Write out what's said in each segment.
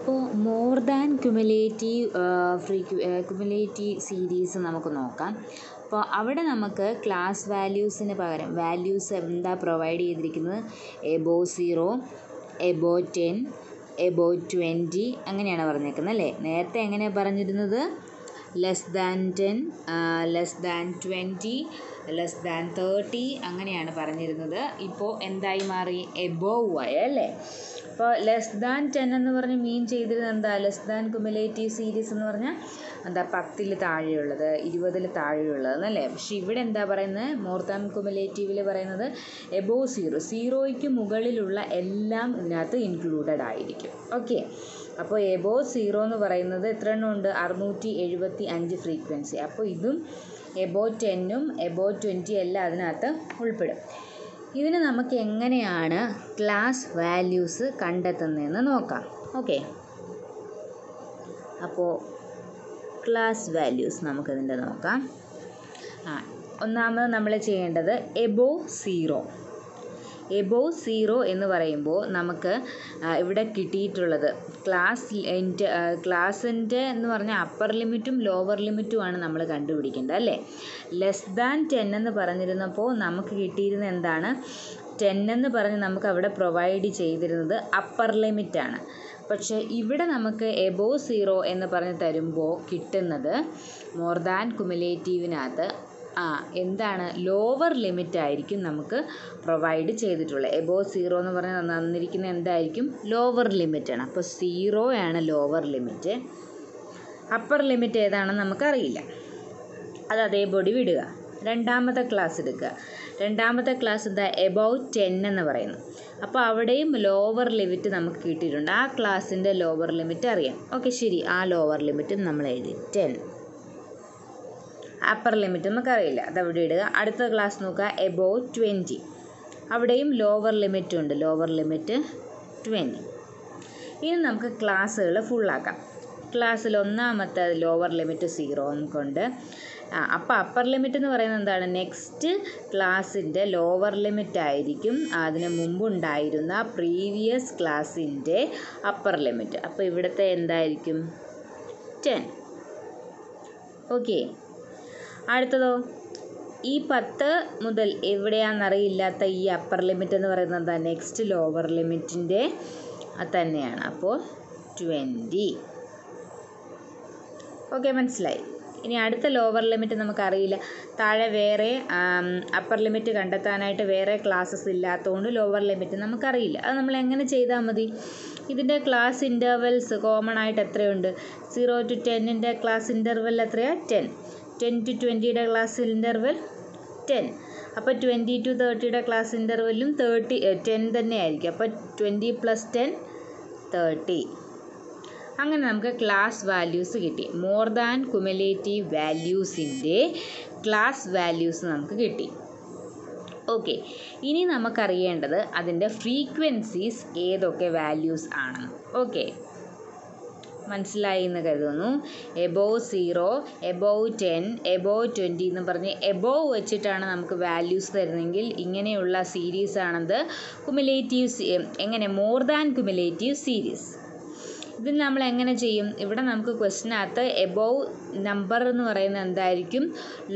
അപ്പോൾ more than cumulative series നമുക്ക് നോക്കാം. അപ്പോൾ അവിടെ നമുക്ക് ക്ലാസ് വാല്യൂസിന് പകരം വാല്യൂസ് എന്താ പ്രൊവൈഡ് ചെയ്തിരിക്കുന്നത്? എബോവ് 0, എബോവ് 10, എബോവ് 20 അങ്ങനെയാണ് പറഞ്ഞേക്കുന്നത് അല്ലേ. നേരത്തെ എങ്ങനെയാണ് പറഞ്ഞിരുന്നത്? Less than 10, less than 20, less than 30 അങ്ങനെയാണ് പറഞ്ഞിരുന്നത്. ഇപ്പോൾ എന്തായി മാറി? എബോവ് ആയി അല്ലേ. അപ്പോൾ ലെസ് ദാൻ 10 എന്ന് പറഞ്ഞ് മീൻ ചെയ്തിരുന്നത് എന്താ? ലെസ് ദാൻ ക്യുമുലേറ്റീവ് സീരീസ് എന്ന് പറഞ്ഞാൽ എന്താ? 10 താഴെയുള്ളത്, 20 താഴെയുള്ളത് എന്നല്ലേ. പക്ഷെ ഇവിടെ എന്താ പറയുന്നത്? മോർ ദാൻ ക്യുമുലേറ്റീവിൽ പറയുന്നത് എബോവ് 0, 0യ്ക്ക് മുകളിലുള്ള എല്ലാം ഇതിനകത്ത് ഇൻക്ലൂഡഡ് ആയിരിക്കും. ഓക്കെ. അപ്പോൾ എബോവ് 0 എന്ന് പറയുന്നത് എത്ര എണ്ണം ഉണ്ട്? 675 ഫ്രീക്വൻസി. അപ്പോൾ ഇതും എബോവ് 10ഉം എബോവ് 20 എല്ലാം അതിനകത്ത് ഉൾപ്പെടും. ഇതിന് നമുക്ക് എങ്ങനെയാണ് ക്ലാസ് വാല്യൂസ് കണ്ടെത്തുന്നതെന്ന് നോക്കാം. ഓക്കെ. അപ്പോൾ ക്ലാസ് വാല്യൂസ് നമുക്കതിൻ്റെ നോക്കാം. ഒന്നാമത് നമ്മൾ ചെയ്യേണ്ടത് എബോവ് 0. എബോവ് 0 എന്ന് പറയുമ്പോൾ നമുക്ക് ഇവിടെ കിട്ടിയിട്ടുള്ളത് ക്ലാസിൻ്റെ എന്ന് പറഞ്ഞാൽ അപ്പർ ലിമിറ്റും ലോവർ ലിമിറ്റുമാണ് നമ്മൾ കണ്ടുപിടിക്കേണ്ടത് അല്ലേ. ലെസ് ദാൻ 10 എന്ന് പറഞ്ഞിരുന്നപ്പോൾ നമുക്ക് കിട്ടിയിരുന്ന എന്താണ്? 10 എന്ന് പറഞ്ഞ് നമുക്ക് അവിടെ പ്രൊവൈഡ് ചെയ്തിരുന്നത് അപ്പർ ലിമിറ്റാണ്. പക്ഷേ ഇവിടെ നമുക്ക് എബോവ് 0 എന്ന് പറഞ്ഞ് തരുമ്പോൾ കിട്ടുന്നത് മോർ ദാൻ ക്യുമുലേറ്റീവിനകത്ത് എന്താണ്? ലോവർ ലിമിറ്റ് ആയിരിക്കും നമുക്ക് പ്രൊവൈഡ് ചെയ്തിട്ടുള്ളത്. എബോവ് 0 എന്ന് പറഞ്ഞാൽ തന്നിരിക്കുന്നത് എന്തായിരിക്കും? ലോവർ ലിമിറ്റാണ്. അപ്പോൾ 0 ആണ് ലോവർ ലിമിറ്റ്. അപ്പർ ലിമിറ്റ് ഏതാണെന്ന് നമുക്കറിയില്ല. അത് അതേപടി വിടുക. രണ്ടാമത്തെ ക്ലാസ് എടുക്കുക. രണ്ടാമത്തെ ക്ലാസ് എന്താ? എബോവ് 10 എന്ന് പറയുന്നു. അപ്പോൾ അവിടെയും ലോവർ ലിമിറ്റ് നമുക്ക് കിട്ടിയിട്ടുണ്ട്. ആ ക്ലാസ്സിൻ്റെ ലോവർ ലിമിറ്റ് അറിയാം. ഓക്കെ, ശരി. ആ ലോവർ ലിമിറ്റും നമ്മൾ എഴുതി 10. അപ്പർ ലിമിറ്റ് നമുക്കറിയില്ല, അതവിടെ ഇടുക. അടുത്ത ക്ലാസ് നോക്കുക, എബോവ് 20. അവിടെയും ലോവർ ലിമിറ്റ് ഉണ്ട്, ലോവർ ലിമിറ്റ് 20. ഇനി നമുക്ക് ക്ലാസ്സുകൾ ഫുള്ളാക്കാം. ക്ലാസ്സിൽ ഒന്നാമത്തെ ലോവർ ലിമിറ്റ് 0 കൊണ്ട് അപ്പോൾ അപ്പർ ലിമിറ്റ് എന്ന് പറയുന്നത് എന്താണ്? നെക്സ്റ്റ് ക്ലാസ്സിൻ്റെ ലോവർ ലിമിറ്റ് ആയിരിക്കും അതിന് മുമ്പുണ്ടായിരുന്ന പ്രീവിയസ് ക്ലാസ്സിൻ്റെ അപ്പർ ലിമിറ്റ്. അപ്പോൾ ഇവിടുത്തെ എന്തായിരിക്കും? 10. ഓക്കെ. അടുത്തതോ? ഈ 10 മുതൽ എവിടെയാണെന്നറിയില്ലാത്ത ഈ അപ്പർ ലിമിറ്റ് എന്ന് പറയുന്നത് എന്താ? നെക്സ്റ്റ് ലോവർ ലിമിറ്റിൻ്റെ തന്നെയാണ്. അപ്പോൾ 20. ഓക്കെ, മനസ്സിലായി. ഇനി അടുത്ത ലോവർ ലിമിറ്റ് നമുക്കറിയില്ല. താഴെ വേറെ അപ്പർ ലിമിറ്റ് കണ്ടെത്താനായിട്ട് വേറെ ക്ലാസ്സസ് ഇല്ലാത്തതുകൊണ്ട് ലോവർ ലിമിറ്റ് നമുക്കറിയില്ല. അത് നമ്മൾ എങ്ങനെ ചെയ്താൽ മതി? ഇതിൻ്റെ ക്ലാസ് ഇൻ്റർവെൽസ് കോമൺ ആയിട്ട് എത്രയുണ്ട്? 0 to 10ൻ്റെ ക്ലാസ് ഇൻ്റർവെൽ എത്രയാണ്? 10. 10 to 20യുടെ ക്ലാസ് ഇൻ്റർവെൽ 10. അപ്പോൾ 20 to 30യുടെ ക്ലാസ് ഇൻ്റർവെല്ലും 10 തന്നെയായിരിക്കും. അപ്പോൾ 20 + 10 30. അങ്ങനെ നമുക്ക് ക്ലാസ് വാല്യൂസ് കിട്ടി. മോർ ദാൻ ക്യുമുലേറ്റീവ് വാല്യൂസിൻ്റെ ക്ലാസ് വാല്യൂസ് നമുക്ക് കിട്ടി. ഓക്കെ. ഇനി നമുക്കറിയേണ്ടത് അതിൻ്റെ ഫ്രീക്വൻസീസ് ഏതൊക്കെ വാല്യൂസ് ആണെന്ന്. ഓക്കെ, മനസ്സിലായി എന്ന് കരുതുന്നു. എബോവ് 0, എബോവ് 10, എബോവ് 20 എന്ന് പറഞ്ഞ് എബോവ് വെച്ചിട്ടാണ് നമുക്ക് വാല്യൂസ് തരുന്നതെങ്കിൽ ഇങ്ങനെയുള്ള സീരീസ് ആണത് എങ്ങനെ? More than cumulative series. ഇതിൽ നമ്മൾ എങ്ങനെ ചെയ്യും? ഇവിടെ നമുക്ക് ക്വസ്റ്റിനകത്ത് എബോവ് നമ്പർ എന്ന് പറയുന്നത് എന്തായിരിക്കും?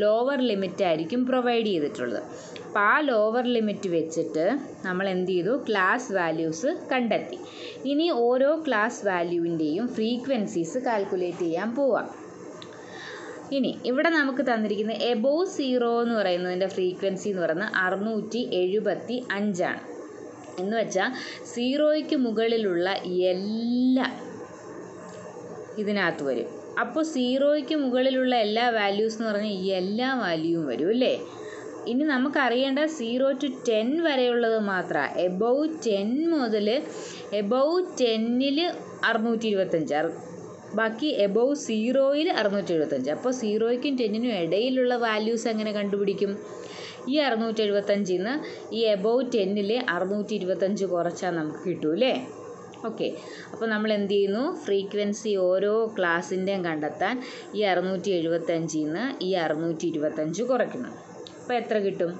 ലോവർ ലിമിറ്റ് ആയിരിക്കും പ്രൊവൈഡ് ചെയ്തിട്ടുള്ളത്. അപ്പോൾ ആ ലോവർ ലിമിറ്റ് വെച്ചിട്ട് നമ്മൾ എന്ത് ചെയ്തു? ക്ലാസ് വാല്യൂസ് കണ്ടെത്തി. ഇനി ഓരോ ക്ലാസ് വാല്യൂവിൻ്റെയും ഫ്രീക്വൻസീസ് കാൽക്കുലേറ്റ് ചെയ്യാൻ പോവാം. ഇനി ഇവിടെ നമുക്ക് തന്നിരിക്കുന്ന എബോവ് 0 എന്ന് പറയുന്നതിൻ്റെ ഫ്രീക്വൻസി എന്ന് പറയുന്നത് 675 ആണ്. എന്ന് വെച്ചാൽ 0യ്ക്ക് മുകളിലുള്ള എല്ലാം ഇതിനകത്ത് വരും. അപ്പോൾ 0യ്ക്ക് മുകളിലുള്ള എല്ലാ വാല്യൂസ് എന്ന് പറഞ്ഞാൽ ഈ എല്ലാ വാല്യൂവും വരും അല്ലേ. ഇനി നമുക്കറിയേണ്ട 0 to 10 വരെയുള്ളത് മാത്രമാണ്. എബോവ് 10 മുതൽ എബോവ് 10ൽ 625, ബാക്കി എബോവ് 0ൽ 675. അപ്പോൾ 0യ്ക്കും 10നും ഇടയിലുള്ള വാല്യൂസ് എങ്ങനെ കണ്ടുപിടിക്കും? ഈ 675 നിന്ന് ഈ എബോവ് 10ൽ 625 കുറച്ചാൽ നമുക്ക് കിട്ടൂലേ. ഓക്കെ. അപ്പോൾ നമ്മൾ എന്ത് ചെയ്യുന്നു? ഫ്രീക്വൻസി ഓരോ ക്ലാസ്സിൻ്റെയും കണ്ടെത്താൻ ഈ 675 നിന്ന് ഈ 625 കുറയ്ക്കുന്നു. അപ്പോൾ എത്ര കിട്ടും?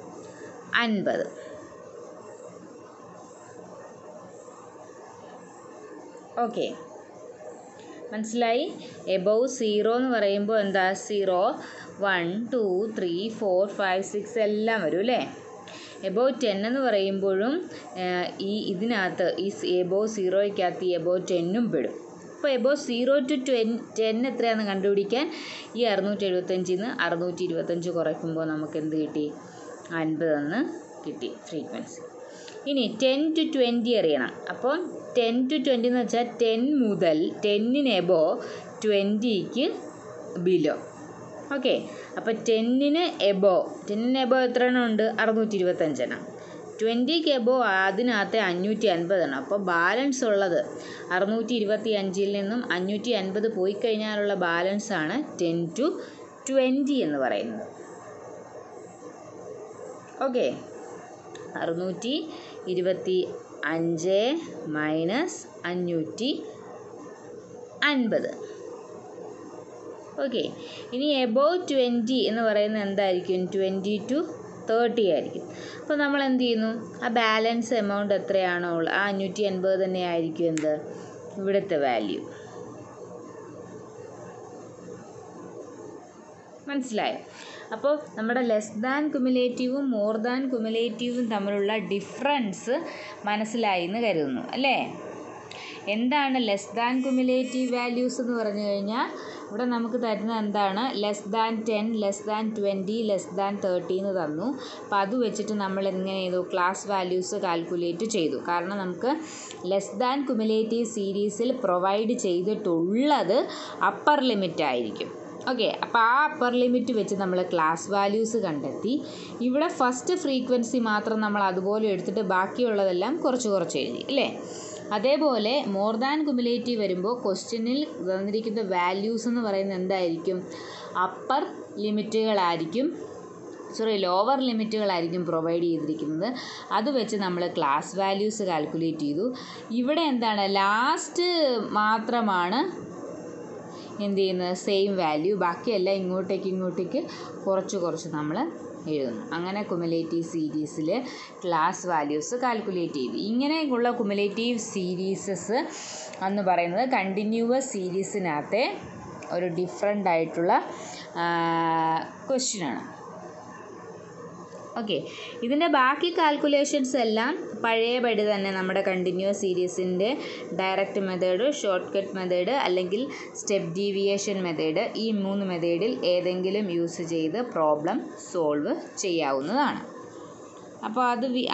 50. ഓക്കെ. മനസ്സിലായി? എബവ് 0 എന്ന് പറയുമ്പോൾ എന്താ? 0, 1, 2, 3, 4, 5, 6 എല്ലാം വരും അല്ലേ? എബവ് 10 എന്ന് പറയുമ്പോഴും ഇതിനകത്ത് ഈ എബവ് 0യ്ക്കകത്ത് ഈ എബവ് 10ഉം പെടും. അപ്പോൾ എബവ് 0 to 10 എത്രയാണെന്ന് കണ്ടുപിടിക്കാൻ ഈ 675 നിന്ന് 625 കുറയ്ക്കുമ്പോൾ നമുക്ക് എന്ത് കിട്ടി? 50 എന്ന് കിട്ടി ഫ്രീക്വൻസി. ഇനി 10 to 20 അറിയണം. അപ്പോൾ 10 to 20 എന്ന് വെച്ചാൽ 10 മുതൽ 10 എബോ 20ക്ക് ബിലോ. ഓക്കെ, അപ്പോൾ 10 എബോ എത്ര എണ്ണം ഉണ്ട്? 625 എണ്ണം. 20ക്ക് എബോ അതിനകത്ത് 550 അപ്പോൾ ബാലൻസ് ഉള്ളത് 625 നിന്നും 550 പോയി കഴിഞ്ഞാലുള്ള ബാലൻസാണ് 10 to 20 എന്ന് പറയുന്നത്. Okay, 625 minus 550. ഓക്കെ, ഇനി എബോവ് 20 എന്ന് പറയുന്നത് എന്തായിരിക്കും? 20 to 30 ആയിരിക്കും. അപ്പോൾ നമ്മൾ എന്ത് ചെയ്യുന്നു? ആ ബാലൻസ് എമൗണ്ട് എത്രയാണോ ഉള്ളത് ആ 550 തന്നെ ആയിരിക്കും എന്ത്? ഇവിടുത്തെ വാല്യൂ. മനസ്സിലായോ? അപ്പോൾ നമ്മുടെ ലെസ് ദാൻ കുമുലേറ്റീവും മോർ ദാൻ കുമുലേറ്റീവും തമ്മിലുള്ള ഡിഫറൻസ് മനസ്സിലായി എന്ന് കരുതുന്നു അല്ലേ? എന്താണ് ലെസ് ദാൻ കുമുലേറ്റീവ് വാല്യൂസ് എന്ന് പറഞ്ഞു കഴിഞ്ഞാൽ ഇവിടെ നമുക്ക് തരുന്നത് എന്താണ്? Less than 10, less than 20, less than 30 എന്ന് തന്നു. അപ്പോൾ അത് വെച്ചിട്ട് നമ്മൾ എങ്ങനെ ചെയ്തു? ക്ലാസ് വാല്യൂസ് കാൽക്കുലേറ്റ് ചെയ്തു. കാരണം നമുക്ക് ലെസ് ദാൻ കുമുലേറ്റീവ് സീരീസിൽ പ്രൊവൈഡ് ചെയ്തിട്ടുള്ളത് അപ്പർ ലിമിറ്റ് ആയിരിക്കും. ഓക്കെ, അപ്പോൾ ആ അപ്പർ ലിമിറ്റ് വെച്ച് നമ്മൾ ക്ലാസ് വാല്യൂസ് കണ്ടെത്തി. ഇവിടെ ഫസ്റ്റ് ഫ്രീക്വൻസി മാത്രം നമ്മൾ അതുപോലെ എടുത്തിട്ട് ബാക്കിയുള്ളതെല്ലാം കുറച്ച് എഴുതി അല്ലേ? അതേപോലെ മോർ ദാൻ കുമുലേറ്റീവ് വരുമ്പോൾ ക്വസ്റ്റ്യനിൽ തന്നിരിക്കുന്ന വാല്യൂസ് എന്ന് പറയുന്നത് എന്തായിരിക്കും? അപ്പർ ലിമിറ്റുകളായിരിക്കും, ലോവർ ലിമിറ്റുകളായിരിക്കും പ്രൊവൈഡ് ചെയ്തിരിക്കുന്നത്. അത് വെച്ച് നമ്മൾ ക്ലാസ് വാല്യൂസ് കാൽക്കുലേറ്റ് ചെയ്തു. ഇവിടെ എന്താണ്? ലാസ്റ്റ് മാത്രമാണ് എന്ത് ചെയ്യുന്നത്? Same value. ബാക്കിയെല്ലാം ഇങ്ങോട്ടേക്ക് കുറച്ച് നമ്മൾ എഴുതുന്നു. അങ്ങനെ കുമുലേറ്റീവ് സീരീസിൽ ക്ലാസ് വാല്യൂസ് കാൽക്കുലേറ്റ് ചെയ്തു. ഇങ്ങനെയുള്ള കുമുലേറ്റീവ് സീരീസസ് എന്ന് പറയുന്നത് കണ്ടിന്യൂവസ് സീരീസിനകത്തെ ഒരു ഡിഫറെൻ്റ് ആയിട്ടുള്ള ക്വസ്റ്റ്യനാണ്. ഓക്കെ, ഇതിൻ്റെ ബാക്കി കാൽക്കുലേഷൻസ് എല്ലാം പഴയപടി തന്നെ നമ്മുടെ കണ്ടിന്യൂസ് സീരീസിൻ്റെ direct method, short cut method അല്ലെങ്കിൽ സ്റ്റെപ്പ് ഡീവിയേഷൻ മെത്തേഡ്, ഈ 3 മെത്തേഡിൽ ഏതെങ്കിലും യൂസ് ചെയ്ത് പ്രോബ്ലം സോൾവ് ചെയ്യാവുന്നതാണ്. അപ്പോൾ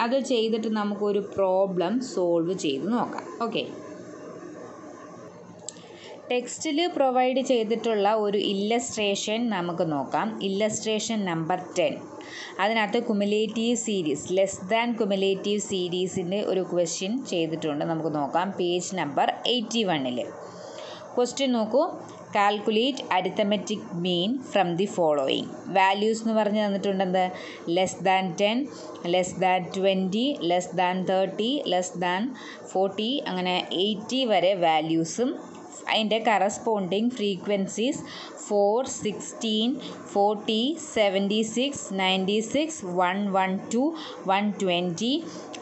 അത് ചെയ്തിട്ട് നമുക്കൊരു പ്രോബ്ലം സോൾവ് ചെയ്ത് നോക്കാം. ഓക്കെ, ടെക്സ്റ്റിൽ പ്രൊവൈഡ് ചെയ്തിട്ടുള്ള ഒരു ഇല്ലസ്ട്രേഷൻ നമുക്ക് നോക്കാം. Illustration number 10. അതിനകത്ത് cumulative series, less than cumulative സീരീസിൻ്റെ ഒരു ക്വസ്റ്റ്യൻ ചെയ്തിട്ടുണ്ട്. നമുക്ക് നോക്കാം. Page number 81. ക്വസ്റ്റ്യൻ നോക്കൂ. Calculate arithmetic mean from the following. Values എന്ന് പറഞ്ഞ് തന്നിട്ടുണ്ടെന്ത്? Less than 10, less than 20, less than 30, less than 40, അങ്ങനെ 80 വരെ വാല്യൂസും അതിൻ്റെ കറസ്പോണ്ടിങ് ഫ്രീക്വൻസീസ് 4, 16, 40, 76, 96, 112, 120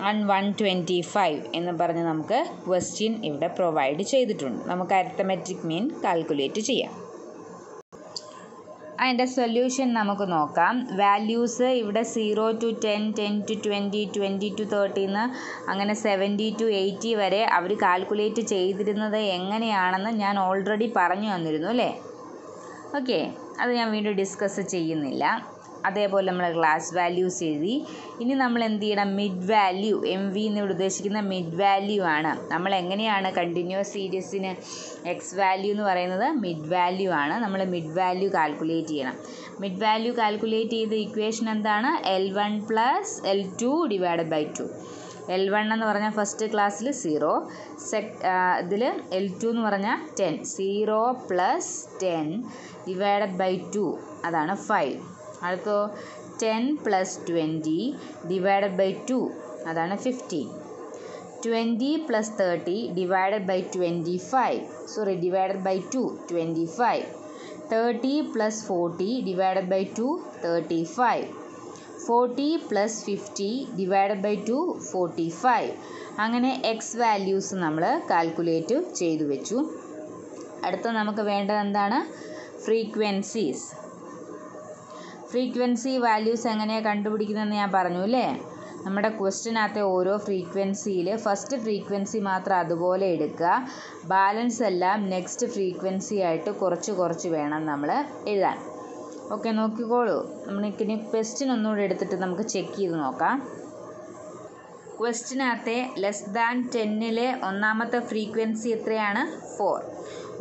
and 125 എന്ന് പറഞ്ഞ് നമുക്ക് ക്വസ്റ്റ്യൻ ഇവിടെ പ്രൊവൈഡ് ചെയ്തിട്ടുണ്ട്. നമുക്ക് അരിത്തമെറ്റിക് മീൻ കാൽക്കുലേറ്റ് ചെയ്യാം. അതിൻ്റെ സൊല്യൂഷൻ നമുക്ക് നോക്കാം. വാല്യൂസ് ഇവിടെ 0 to 10, 10 to 20, 20 to 30 എന്ന് അങ്ങനെ 70 to 80 വരെ അവർ കാൽക്കുലേറ്റ് ചെയ്തിരുന്നത് എങ്ങനെയാണെന്ന് ഞാൻ ഓൾറെഡി പറഞ്ഞു തന്നിരുന്നു അല്ലേ? ഓക്കെ, അത് ഞാൻ വീണ്ടും ഡിസ്കസ് ചെയ്യുന്നില്ല. അതേപോലെ നമ്മൾ ക്ലാസ് വാല്യൂസ് എഴുതി. ഇനി നമ്മൾ എന്ത് ചെയ്യണം? മിഡ് വാല്യൂ, MV എന്നിവിടെ ഉദ്ദേശിക്കുന്ന മിഡ് വാല്യൂ ആണ്. നമ്മൾ എങ്ങനെയാണ് കണ്ടിന്യൂസ് സീരീസിന് എക്സ് വാല്യൂ എന്ന് പറയുന്നത് മിഡ് വാല്യൂ ആണ്. നമ്മൾ മിഡ് വാല്യൂ കാൽക്കുലേറ്റ് ചെയ്യണം. മിഡ് വാല്യൂ കാൽക്കുലേറ്റ് ചെയ്ത ഇക്വേഷൻ എന്താണ്? L1 + L2 / 2. L1 എന്ന് പറഞ്ഞാൽ ഫസ്റ്റ് ക്ലാസ്സിൽ 0, ഇതിൽ L2 എന്ന് പറഞ്ഞാൽ 10. 0 + 10 / 2 അതാണ് 5. അടുത്തോ 10 + 20 / 2 അതാണ് 15. 20 + 30 / 25 / 2 25. 30 + 40 / 2 35. 40 + 50 / 2 45. അങ്ങനെ എക്സ് വാല്യൂസ് നമ്മൾ കാൽക്കുലേറ്റ് ചെയ്തു വെച്ചു. അടുത്ത നമുക്ക് വേണ്ടത് എന്താണ്? ഫ്രീക്വൻസീസ്. ഫ്രീക്വൻസി വാല്യൂസ് എങ്ങനെയാണ് കണ്ടുപിടിക്കുന്നതെന്ന് ഞാൻ പറഞ്ഞു അല്ലേ? നമ്മുടെ ക്വസ്റ്റ്യനകത്തെ ഓരോ ഫ്രീക്വൻസിയിൽ ഫസ്റ്റ് ഫ്രീക്വൻസി മാത്രം അതുപോലെ എടുക്കുക, ബാലൻസ് എല്ലാം നെക്സ്റ്റ് ഫ്രീക്വൻസി ആയിട്ട് കുറച്ച് കുറച്ച് വേണം നമ്മൾ എഴുതാൻ. ഓക്കെ, നോക്കിക്കോളൂ. നമ്മൾക്കിനി ക്വസ്റ്റ്യൻ ഒന്നുകൂടെ എടുത്തിട്ട് നമുക്ക് ചെക്ക് ചെയ്ത് നോക്കാം. ക്വസ്റ്റ്യനകത്തെ ലെസ് ദാൻ 10-ലെ ഒന്നാമത്തെ ഫ്രീക്വൻസി എത്രയാണ്? 4.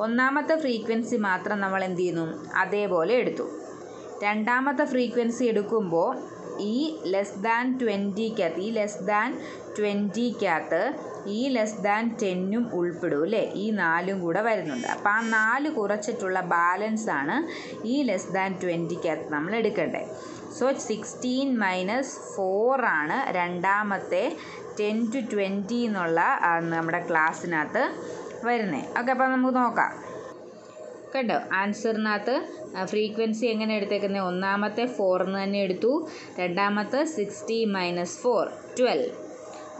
ഒന്നാമത്തെ ഫ്രീക്വൻസി മാത്രം നമ്മൾ എന്ത് ചെയ്യുന്നു? അതേപോലെ എടുത്തു. രണ്ടാമത്തെ ഫ്രീക്വൻസി എടുക്കുമ്പോൾ ഈ ലെസ് ദാൻ 20-ക്കകത്ത് ഈ ലെസ് ദാൻ 10-ഉം ഉൾപ്പെടും അല്ലേ? ഈ 4ഉം കൂടെ വരുന്നുണ്ട്. അപ്പോൾ ആ 4 കുറച്ചിട്ടുള്ള ബാലൻസ് ആണ് ഈ ലെസ് ദാൻ 20-ക്കകത്ത് നമ്മൾ എടുക്കേണ്ടത്. സോ 16 - 4 ആണ് രണ്ടാമത്തെ 10 to 20 എന്നുള്ള നമ്മുടെ ക്ലാസ്സിനകത്ത് വരുന്നത്. ഓക്കെ, അപ്പോൾ നമുക്ക് നോക്കാം. കണ്ടോ, ആൻസറിനകത്ത് ഫ്രീക്വൻസി എങ്ങനെ എടുത്തേക്കുന്നത്? ഒന്നാമത്തെ 4 എന്ന് തന്നെ എടുത്തു, രണ്ടാമത്തെ 16 - 4 12.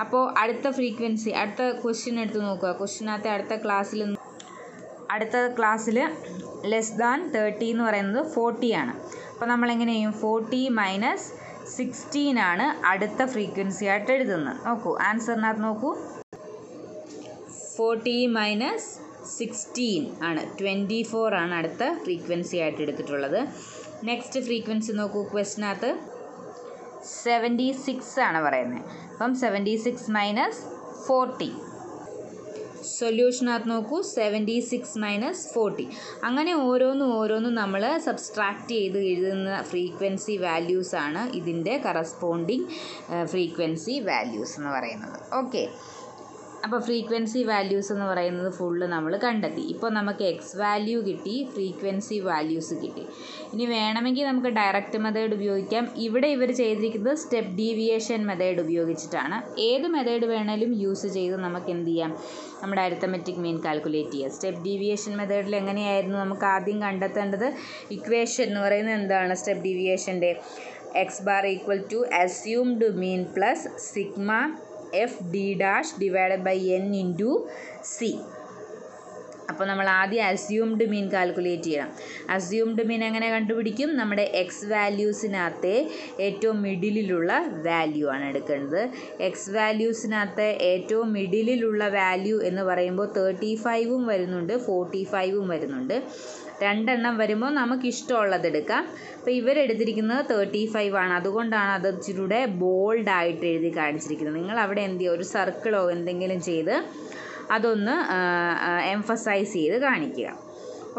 അപ്പോൾ അടുത്ത ഫ്രീക്വൻസി, അടുത്ത ക്വസ്റ്റ്യൻ എടുത്ത് നോക്കുക. ക്വസ്റ്റ്യനകത്ത് അടുത്ത ക്ലാസ്സിൽ ലെസ് ദാൻ 30 എന്ന് പറയുന്നത് 40 ആണ്. അപ്പോൾ നമ്മളെങ്ങനെ ചെയ്യും? 40 - 16 ആണ് അടുത്ത ഫ്രീക്വൻസി ആയിട്ട് എഴുതുന്നത്. നോക്കൂ, ആൻസറിനകത്ത് നോക്കൂ. 40 - 16 ആണ്, 24 ആണ് അടുത്ത ഫ്രീക്വൻസി ആയിട്ട് എടുത്തിട്ടുള്ളത്. നെക്സ്റ്റ് ഫ്രീക്വൻസി നോക്കൂ, ക്വസ്റ്റിനകത്ത് 76 ആണ് പറയുന്നത്. അപ്പം 76 - 40. സൊല്യൂഷനകത്ത് നോക്കൂ, 76 - 40. അങ്ങനെ ഓരോന്നും നമ്മൾ സബ്സ്ട്രാക്റ്റ് ചെയ്ത് എഴുതുന്ന ഫ്രീക്വൻസി വാല്യൂസാണ് ഇതിൻ്റെ കറസ്പോണ്ടിങ് ഫ്രീക്വൻസി വാല്യൂസ് എന്ന് പറയുന്നത്. ഓക്കെ, അപ്പോൾ ഫ്രീക്വൻസി വാല്യൂസ് എന്ന് പറയുന്നത് ഫുള്ള് നമ്മൾ കണ്ടെത്തി. ഇപ്പോൾ നമുക്ക് എക്സ് വാല്യൂ കിട്ടി, ഫ്രീക്വൻസി വാല്യൂസ് കിട്ടി. ഇനി വേണമെങ്കിൽ നമുക്ക് ഡയറക്റ്റ് മെത്തേഡ് ഉപയോഗിക്കാം. ഇവിടെ ഇവർ ചെയ്തിരിക്കുന്നത് സ്റ്റെപ്പ് ഡീവിയേഷൻ മെത്തേഡ് ഉപയോഗിച്ചിട്ടാണ്. ഏത് മെത്തേഡ് വേണമെങ്കിലും യൂസ് ചെയ്ത് നമുക്ക് എന്ത് ചെയ്യാം? നമ്മുടെ അരിത്തമെറ്റിക് മീൻ കാൽക്കുലേറ്റ് ചെയ്യാം. സ്റ്റെപ്പ് ഡീവിയേഷൻ മെത്തേഡിൽ എങ്ങനെയായിരുന്നു നമുക്ക് ആദ്യം കണ്ടെത്തേണ്ടത്? ഇക്വേഷൻ എന്ന് പറയുന്നത് എന്താണ് സ്റ്റെപ്പ് ഡീവിയേഷൻ്റെ? X bar equal to assumed mean plus sigma F D dash divided by N into C. അപ്പോൾ നമ്മൾ ആദ്യം അസ്യൂംഡ് മീൻ കാൽക്കുലേറ്റ് ചെയ്യണം. അസ്യൂംഡ് മീൻ എങ്ങനെ കണ്ടുപിടിക്കും? നമ്മുടെ എക്സ് വാല്യൂസിനകത്തെ ഏറ്റവും മിഡിലുള്ള വാല്യൂ ആണ് എടുക്കേണ്ടത്. എക്സ് വാല്യൂസിനകത്ത് ഏറ്റവും മിഡിലുള്ള വാല്യൂ എന്ന് പറയുമ്പോൾ 35ഉം വരുന്നുണ്ട്, 45ഉം വരുന്നുണ്ട്. രണ്ടെണ്ണം വരുമ്പോൾ നമുക്ക് ഇഷ്ടമുള്ളത് എടുക്കാം. അപ്പോൾ ഇവരെടുത്തിരിക്കുന്നത് 35 ആണ്. അതുകൊണ്ടാണ് അത് ഇച്ചിരൂടെ ബോൾഡായിട്ട് എഴുതി കാണിച്ചിരിക്കുന്നത്. നിങ്ങൾ അവിടെ എന്ത് ചെയ്യുക? ഒരു സർക്കിളോ എന്തെങ്കിലും ചെയ്ത് അതൊന്ന് എംഫസൈസ് ചെയ്ത് കാണിക്കുക.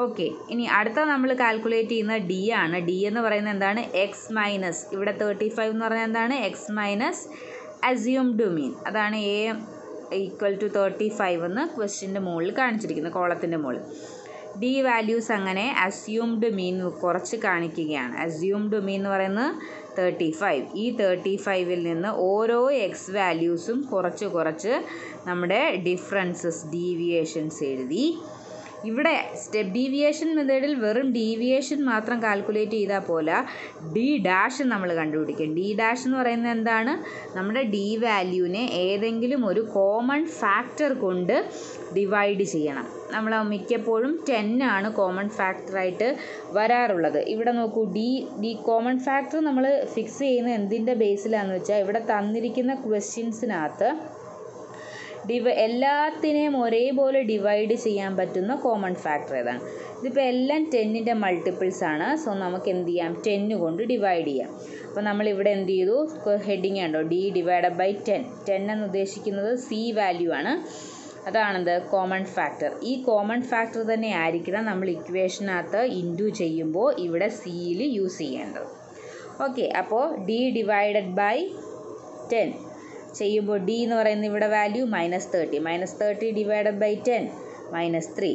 ഓക്കെ, ഇനി അടുത്ത നമ്മൾ കാൽക്കുലേറ്റ് ചെയ്യുന്നത് ഡി ആണ്. ഡി എന്ന് പറയുന്നത് എന്താണ്? എക്സ് മൈനസ്, ഇവിടെ 35 എന്ന് പറഞ്ഞാൽ എന്താണ്? എക്സ് മൈനസ് അസ്യൂംഡ് മീൻ. അതാണ് എ ഈക്വൽ ടു 35 എന്ന് ക്വസ്റ്റ്യൻ്റെ മുകളിൽ കാണിച്ചിരിക്കുന്നത്, കോളത്തിൻ്റെ മുകളിൽ. ഡി വാല്യൂസ് അങ്ങനെ അസ്യൂംഡ് മീൻ കുറച്ച് കാണിക്കുകയാണ്. അസ്യൂംഡ് മീൻ എന്ന് പറയുന്നത് 35. ഈ 35-ൽ നിന്ന് ഓരോ എക്സ് വാല്യൂസും കുറച്ച് നമ്മുടെ ഡിഫറൻസസ് ഡീവിയേഷൻസ് എഴുതി. ഇവിടെ സ്റ്റെപ്പ് ഡീവിയേഷൻ മെത്തേഡിൽ വെറും ഡീവിയേഷൻ മാത്രം കാൽക്കുലേറ്റ് ചെയ്താൽ പോലെ ഡി ഡാഷ് നമ്മൾ കണ്ടുപിടിക്കും. ഡി ഡാഷ് എന്ന് പറയുന്നത് എന്താണ്? നമ്മുടെ ഡി വാല്യൂവിനെ ഏതെങ്കിലും ഒരു കോമൺ ഫാക്ടർ കൊണ്ട് ഡിവൈഡ് ചെയ്യണം. നമ്മൾ മിക്കപ്പോഴും 10 ആണ് കോമൺ ഫാക്ടറായിട്ട് വരാറുള്ളത്. ഇവിടെ നോക്കൂ, ഡി കോമൺ ഫാക്ടർ നമ്മൾ ഫിക്സ് ചെയ്യുന്നത് എന്തിൻ്റെ ബേസിലാണെന്ന് വെച്ചാൽ ഇവിടെ തന്നിരിക്കുന്ന ക്വസ്റ്റ്യൻസിനകത്ത് എല്ലാത്തിനെയും ഒരേപോലെ ഡിവൈഡ് ചെയ്യാൻ പറ്റുന്ന കോമൺ ഫാക്ടർ ഏതാണ്? ഇതിപ്പോൾ എല്ലാം 10ൻ്റെ മൾട്ടിപ്പിൾസ് ആണ്. സോ നമുക്ക് എന്ത് ചെയ്യാം? 10 കൊണ്ട് ഡിവൈഡ് ചെയ്യാം. അപ്പോൾ നമ്മളിവിടെ എന്ത് ചെയ്തു? ഹെഡിങ് ഉണ്ടോ? D divided by 10. 10 എന്ന് ഉദ്ദേശിക്കുന്നത് സി വാല്യൂ ആണ്. അതാണെന്ത്? Common factor. ഈ കോമൺ ഫാക്ടർ തന്നെ ആയിരിക്കണം നമ്മൾ ഇക്വേഷനകത്ത് ഇൻറ്റു ചെയ്യുമ്പോൾ ഇവിടെ സിയിൽ യൂസ് ചെയ്യേണ്ടത്. ഓക്കെ, അപ്പോൾ ഡി ഡിവൈഡഡ് ബൈ 10 ചെയ്യുമ്പോൾ ഡി എന്ന് പറയുന്ന ഇവിടെ value -30. -30 divided by 10 -3.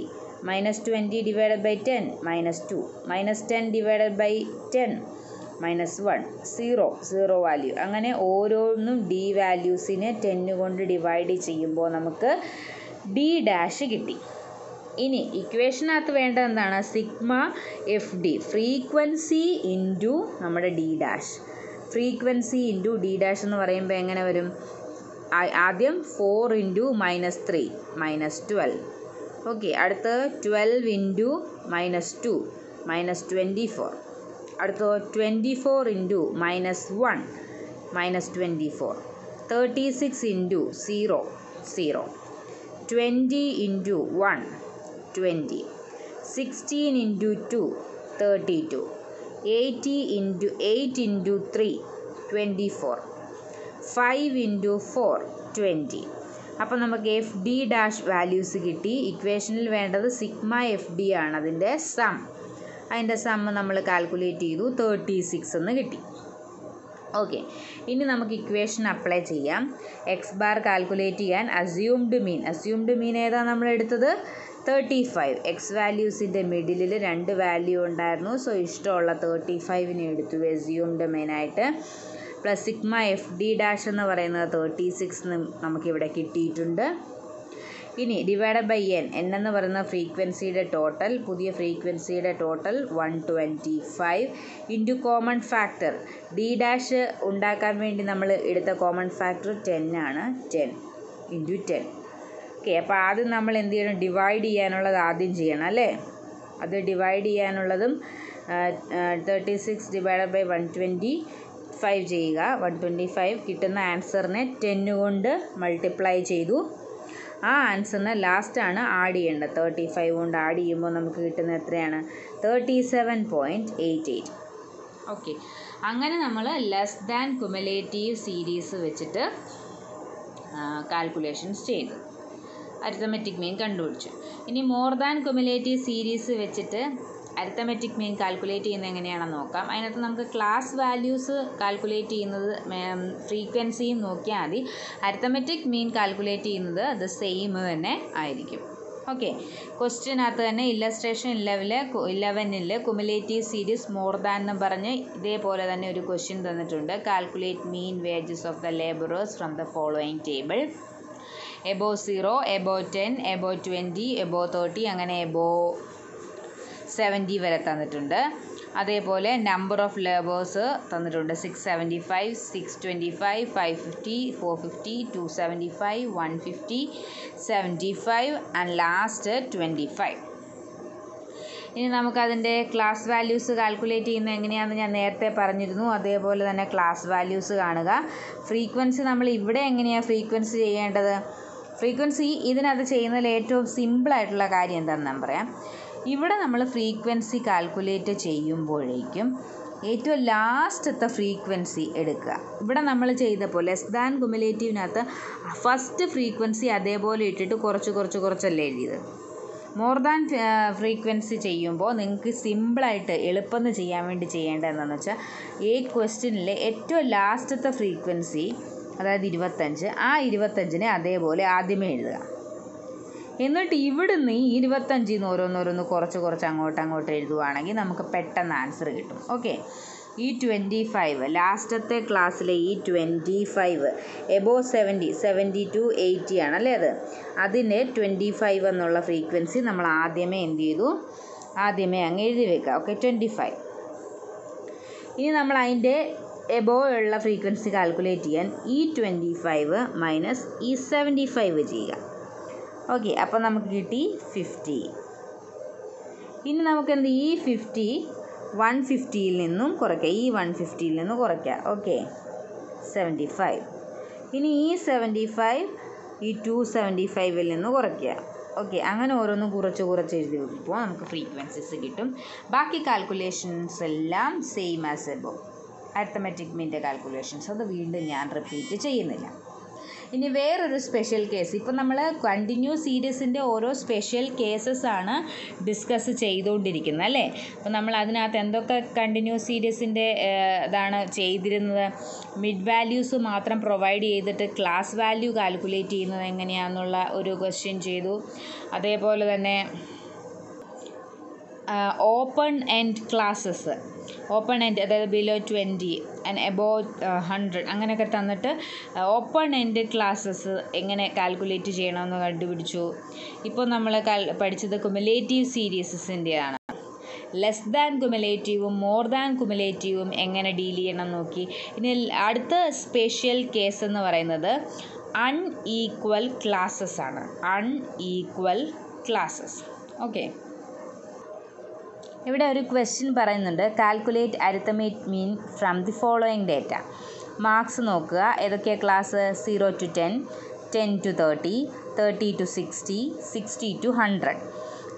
-20 divided by 10 -2. -10 divided by 10 -1. 0 value. അങ്ങനെ ഓരോന്നും ഡി വാല്യൂസിനെ 10 കൊണ്ട് ഡിവൈഡ് ചെയ്യുമ്പോൾ നമുക്ക് ഡി ഡാഷ് കിട്ടി. ഇനി ഇക്വേഷനകത്ത് വേണ്ടത് എന്താണ്? Sigma F D, frequency into നമ്മുടെ D dash. Frequency into D dash എന്ന് പറയുമ്പോൾ എങ്ങനെ വരും? ആദ്യം 4 × -3 -12. ഓക്കെ, അടുത്ത് 12 ഇൻറ്റു -2 -24. അടുത്തത് 24 into -1 -24. 36 into 0 0. 20 into 1 20. 16 into 2 32. 8 into 3 24. 5 into 4 20. അപ്പോൾ നമുക്ക് എഫ് ഡി ഡാഷ് വാല്യൂസ് കിട്ടി. ഇക്വേഷനിൽ വേണ്ടത് സിഗ്മ എഫ് ഡി ആണ്, അതിൻ്റെ സം. അതിൻ്റെ സം നമ്മൾ കാൽക്കുലേറ്റ് ചെയ്തു, 36 എന്ന് കിട്ടി. ഓക്കെ, ഇനി നമുക്ക് ഇക്വേഷൻ അപ്ലൈ ചെയ്യാം. എക്സ് ബാർ കാൽക്കുലേറ്റ് ചെയ്യാൻ അസ്യൂംഡ് മീൻ ഏതാണ് നമ്മൾ എടുത്തത്? 35. എക്സ് വാല്യൂസിൻ്റെ മിഡിലിൽ 2 വാല്യൂ ഉണ്ടായിരുന്നു. സോ ഇഷ്ടമുള്ള 35നെ എടുത്തു അസ്യൂംഡ് മീനായിട്ട്. Plus sigma F D dash എന്ന് പറയുന്നത് 36 നമുക്കിവിടെ കിട്ടിയിട്ടുണ്ട്. ഇനി ഡിവൈഡ് ബൈ എൻ എന്ന് പറയുന്ന ഫ്രീക്വൻസിയുടെ ടോട്ടൽ, പുതിയ ഫ്രീക്വൻസിയുടെ total 125 into common factor. D dash ഉണ്ടാക്കാൻ വേണ്ടി നമ്മൾ എടുത്ത കോമൺ ഫാക്ടർ 10 ആണ്. 10 ഇൻറ്റു 10. ഓക്കെ, അപ്പോൾ ആദ്യം നമ്മൾ എന്ത് ചെയ്യണം? ഡിവൈഡ് ചെയ്യാനുള്ളത് ആദ്യം ചെയ്യണം അല്ലേ? അത് ഡിവൈഡ് ചെയ്യാനുള്ളതും 36 ഡിവൈഡ് ബൈ 125 ചെയ്യുക. 125 കിട്ടുന്ന ആൻസറിനെ 10 കൊണ്ട് മൾട്ടിപ്ലൈ ചെയ്തു. ആ ആൻസറിന് ലാസ്റ്റാണ് ആഡ് ചെയ്യേണ്ടത്. 35 കൊണ്ട് ആഡ് ചെയ്യുമ്പോൾ നമുക്ക് കിട്ടുന്ന എത്രയാണ്? 37.88. ഓക്കെ, അങ്ങനെ നമ്മൾ ലെസ് ദാൻ കുമുലേറ്റീവ് സീരീസ് വെച്ചിട്ട് കാൽക്കുലേഷൻസ് ചെയ്തു, അരിത്തമെറ്റിക് മീൻ കണ്ടുപിടിച്ചു. ഇനി മോർ ദാൻ കുമുലേറ്റീവ് സീരീസ് വെച്ചിട്ട് അരിത്തമെറ്റിക് മീൻ കാൽക്കുലേറ്റ് ചെയ്യുന്നത് എങ്ങനെയാണെന്ന് നോക്കാം. അതിനകത്ത് നമുക്ക് ക്ലാസ് വാല്യൂസ് കാൽക്കുലേറ്റ് ചെയ്യുന്നത് ഫ്രീക്വൻസിയും നോക്കിയാൽ മതി. അരിത്തമെറ്റിക് മീൻ കാൽക്കുലേറ്റ് ചെയ്യുന്നത് അത് സെയിം തന്നെ ആയിരിക്കും. ഓക്കെ, ക്വസ്റ്റ്യനകത്ത് തന്നെ illustration 11 cumulative series more than എന്ന് പറഞ്ഞ് ഇതേപോലെ തന്നെ ഒരു ക്വസ്റ്റ്യൻ തന്നിട്ടുണ്ട്. Calculate mean wages of the labourers from the following table. Above 0, above 10, above 20, above 30, അങ്ങനെ എബോവ് 70 വരെ തന്നിട്ടുണ്ട്. അതേപോലെ നമ്പർ ഓഫ് ലേബേഴ്സ് തന്നിട്ടുണ്ട്. 675, 625, 550, 450, 275, 150, 75 ആൻഡ് ലാസ്റ്റ് 25. ഇനി നമുക്കതിൻ്റെ ക്ലാസ് വാല്യൂസ് കാൽക്കുലേറ്റ് ചെയ്യുന്നത് എങ്ങനെയാണെന്ന് ഞാൻ നേരത്തെ പറഞ്ഞിരുന്നു. അതേപോലെ തന്നെ ക്ലാസ് വാല്യൂസ് കാണുക. ഫ്രീക്വൻസി നമ്മൾ ഇവിടെ എങ്ങനെയാണ് ഫ്രീക്വൻസി ചെയ്യേണ്ടത്? ഫ്രീക്വൻസി ഇതിനകത്ത് ചെയ്യുന്നതിൽ ഏറ്റവും സിമ്പിളായിട്ടുള്ള കാര്യം എന്താണെന്ന് ഞാൻ പറയാം. ഇവിടെ നമ്മൾ ഫ്രീക്വൻസി കാൽക്കുലേറ്റ് ചെയ്യുമ്പോഴേക്കും ഏറ്റവും ലാസ്റ്റത്തെ ഫ്രീക്വൻസി എടുക്കുക. ഇവിടെ നമ്മൾ ചെയ്തപ്പോൾ ലെസ് ദാൻ കുമുലേറ്റീവിനകത്ത് ഫസ്റ്റ് ഫ്രീക്വൻസി അതേപോലെ ഇട്ടിട്ട് കുറച്ചല്ലേ എഴുതിയത്. മോർ ദാൻ ഫ്രീക്വൻസി ചെയ്യുമ്പോൾ നിങ്ങൾക്ക് സിമ്പിളായിട്ട് എളുപ്പം ചെയ്യാൻ വേണ്ടി ചെയ്യേണ്ടത് എന്താണെന്ന് വെച്ചാൽ, ഈ ക്വസ്റ്റ്യനിലെ ഏറ്റവും ലാസ്റ്റത്തെ ഫ്രീക്വൻസി, അതായത് 25, ആ 25നെ അതേപോലെ ആദ്യമേ എഴുതുക. എന്നിട്ട് ഇവിടുന്ന് ഈ 25 ഓരോന്നോരോന്ന് കുറച്ച് അങ്ങോട്ട് എഴുതുവാണെങ്കിൽ നമുക്ക് പെട്ടെന്ന് ആൻസർ കിട്ടും. ഓക്കെ, ഈ 25 ലാസ്റ്റത്തെ ക്ലാസ്സിലെ ഈ 25 എബോവ് 70, 70 to 80 ആണല്ലേ അത്. അതിൻ്റെ 25 എന്നുള്ള ഫ്രീക്വൻസി നമ്മൾ ആദ്യമേ എന്ത് ചെയ്തു? ആദ്യമേ അങ്ങ് എഴുതി വെക്കുക. ഓക്കെ, 25. ഇനി നമ്മൾ അതിൻ്റെ എബോവ് ഉള്ള ഫ്രീക്വൻസി കാൽക്കുലേറ്റ് ചെയ്യാൻ ഈ 25 മൈനസ് ഈ 75 ചെയ്യുക. ഓക്കെ, അപ്പോൾ നമുക്ക് കിട്ടി 50. ഇനി നമുക്കെന്ത്? ഈ 50 150യിൽ നിന്നും കുറയ്ക്കുക. ഈ 150യിൽ നിന്ന് കുറയ്ക്കുക. ഓക്കെ, 75. ഇനി ഈ 75 ഈ 275ൽ നിന്ന് കുറയ്ക്കുക. ഓക്കെ, അങ്ങനെ ഓരോന്നും കുറച്ച് എഴുതി വെക്കുമ്പോൾ നമുക്ക് ഫ്രീക്വൻസീസ് കിട്ടും. ബാക്കി കാൽക്കുലേഷൻസ് എല്ലാം സെയിം ആസ് എബോവ്. അരിത്തമെറ്റിക് മീൻ്റെ കാൽക്കുലേഷൻസ് അത് വീണ്ടും ഞാൻ റിപ്പീറ്റ് ചെയ്യുന്നില്ല. ഇനി വേറൊരു സ്പെഷ്യൽ കേസ്, ഇപ്പം നമ്മൾ കണ്ടിന്യൂസ് സീരീസിൻ്റെ ഓരോ സ്പെഷ്യൽ കേസസ് ആണ് ഡിസ്കസ് ചെയ്തുകൊണ്ടിരിക്കുന്നത് അല്ലേ. അപ്പോൾ നമ്മൾ അതിനകത്ത് എന്തൊക്കെ കണ്ടിന്യൂസ് സീരീസിൻ്റെ ഇതാണ് ചെയ്തിരുന്നത്? മിഡ് വാല്യൂസ് മാത്രം പ്രൊവൈഡ് ചെയ്തിട്ട് ക്ലാസ് വാല്യൂ കാൽക്കുലേറ്റ് ചെയ്യുന്നത് എങ്ങനെയാണെന്നുള്ള ഒരു ക്വസ്റ്റ്യൻ ചെയ്തു. അതേപോലെ തന്നെ open end classes, open end അതായത് ബിലോ 20 ആൻഡ് എബോവ് 100 അങ്ങനെയൊക്കെ തന്നിട്ട് ഓപ്പൺ എൻഡ് ക്ലാസ്സസ് എങ്ങനെ കാൽക്കുലേറ്റ് ചെയ്യണമെന്ന് കണ്ടുപിടിച്ചു. ഇപ്പോൾ നമ്മൾ പഠിച്ചത് കുമുലേറ്റീവ് സീരീസസിൻ്റെയാണ്. ലെസ് ദാൻ കുമുലേറ്റീവും മോർ ദാൻ കുമുലേറ്റീവും എങ്ങനെ ഡീൽ ചെയ്യണം നോക്കി. ഇനി അടുത്ത സ്പെഷ്യൽ കേസ് എന്ന് പറയുന്നത് അൺഈക്വൽ ക്ലാസ്സസ് ആണ്. Unequal classes. ഓക്കെ, ഇവിടെ ഒരു ക്വസ്റ്റ്യൻ പറയുന്നുണ്ട്, calculate arithmetic mean from the following data. Marks നോക്കുക. ഏതൊക്കെയാണ് class? 0 to 10, 10 to 30, 30 to 60, 60 to 100.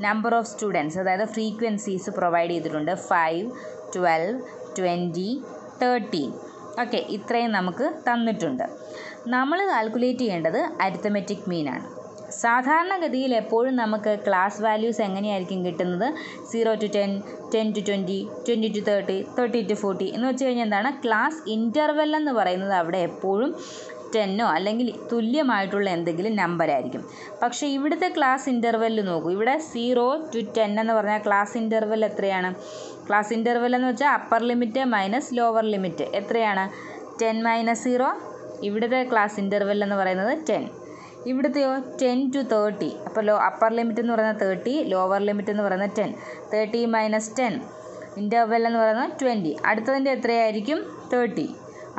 Number of students, അതായത് ഫ്രീക്വൻസീസ് പ്രൊവൈഡ് ചെയ്തിട്ടുണ്ട്. 5, 12, 20, 13. ഓക്കെ, ഇത്രയും നമുക്ക് തന്നിട്ടുണ്ട്. നമ്മൾ കാൽക്കുലേറ്റ് ചെയ്യേണ്ടത് അരിത്തമെറ്റിക് മീനാണ്. സാധാരണഗതിയിൽ എപ്പോഴും നമുക്ക് ക്ലാസ് വാല്യൂസ് എങ്ങനെയായിരിക്കും കിട്ടുന്നത്? 0 to 10, 10 to 20, 20 to 30, 30 to 40 എന്ന് വെച്ച് കഴിഞ്ഞാൽ എന്താണ്? ക്ലാസ് ഇൻ്റർവെൽ എന്ന് പറയുന്നത് അവിടെ എപ്പോഴും 10 അല്ലെങ്കിൽ തുല്യമായിട്ടുള്ള എന്തെങ്കിലും നമ്പറായിരിക്കും. പക്ഷേ ഇവിടുത്തെ ക്ലാസ് ഇൻ്റർവെല്ലിൽ നോക്കൂ. ഇവിടെ 0 to 10 എന്ന് പറഞ്ഞാൽ ക്ലാസ് ഇൻ്റർവെൽ എത്രയാണ്? ക്ലാസ് ഇൻ്റർവെൽ എന്ന് വെച്ചാൽ upper limit minus lower limit എത്രയാണ്? 10 - 0. ഇവിടുത്തെ ക്ലാസ് ഇൻ്റർവെൽ എന്ന് പറയുന്നത് 10. ഇവിടുത്തെയോ 10 to 30. അപ്പോൾ അപ്പർ ലിമിറ്റ് എന്ന് പറയുന്നത് 30, ലോവർ ലിമിറ്റ് എന്ന് പറയുന്നത് 10. 30 - 10, ഇൻ്റർവെൽ എന്ന് പറയുന്നത് 20. അടുത്തതിൻ്റെ എത്രയായിരിക്കും? 30.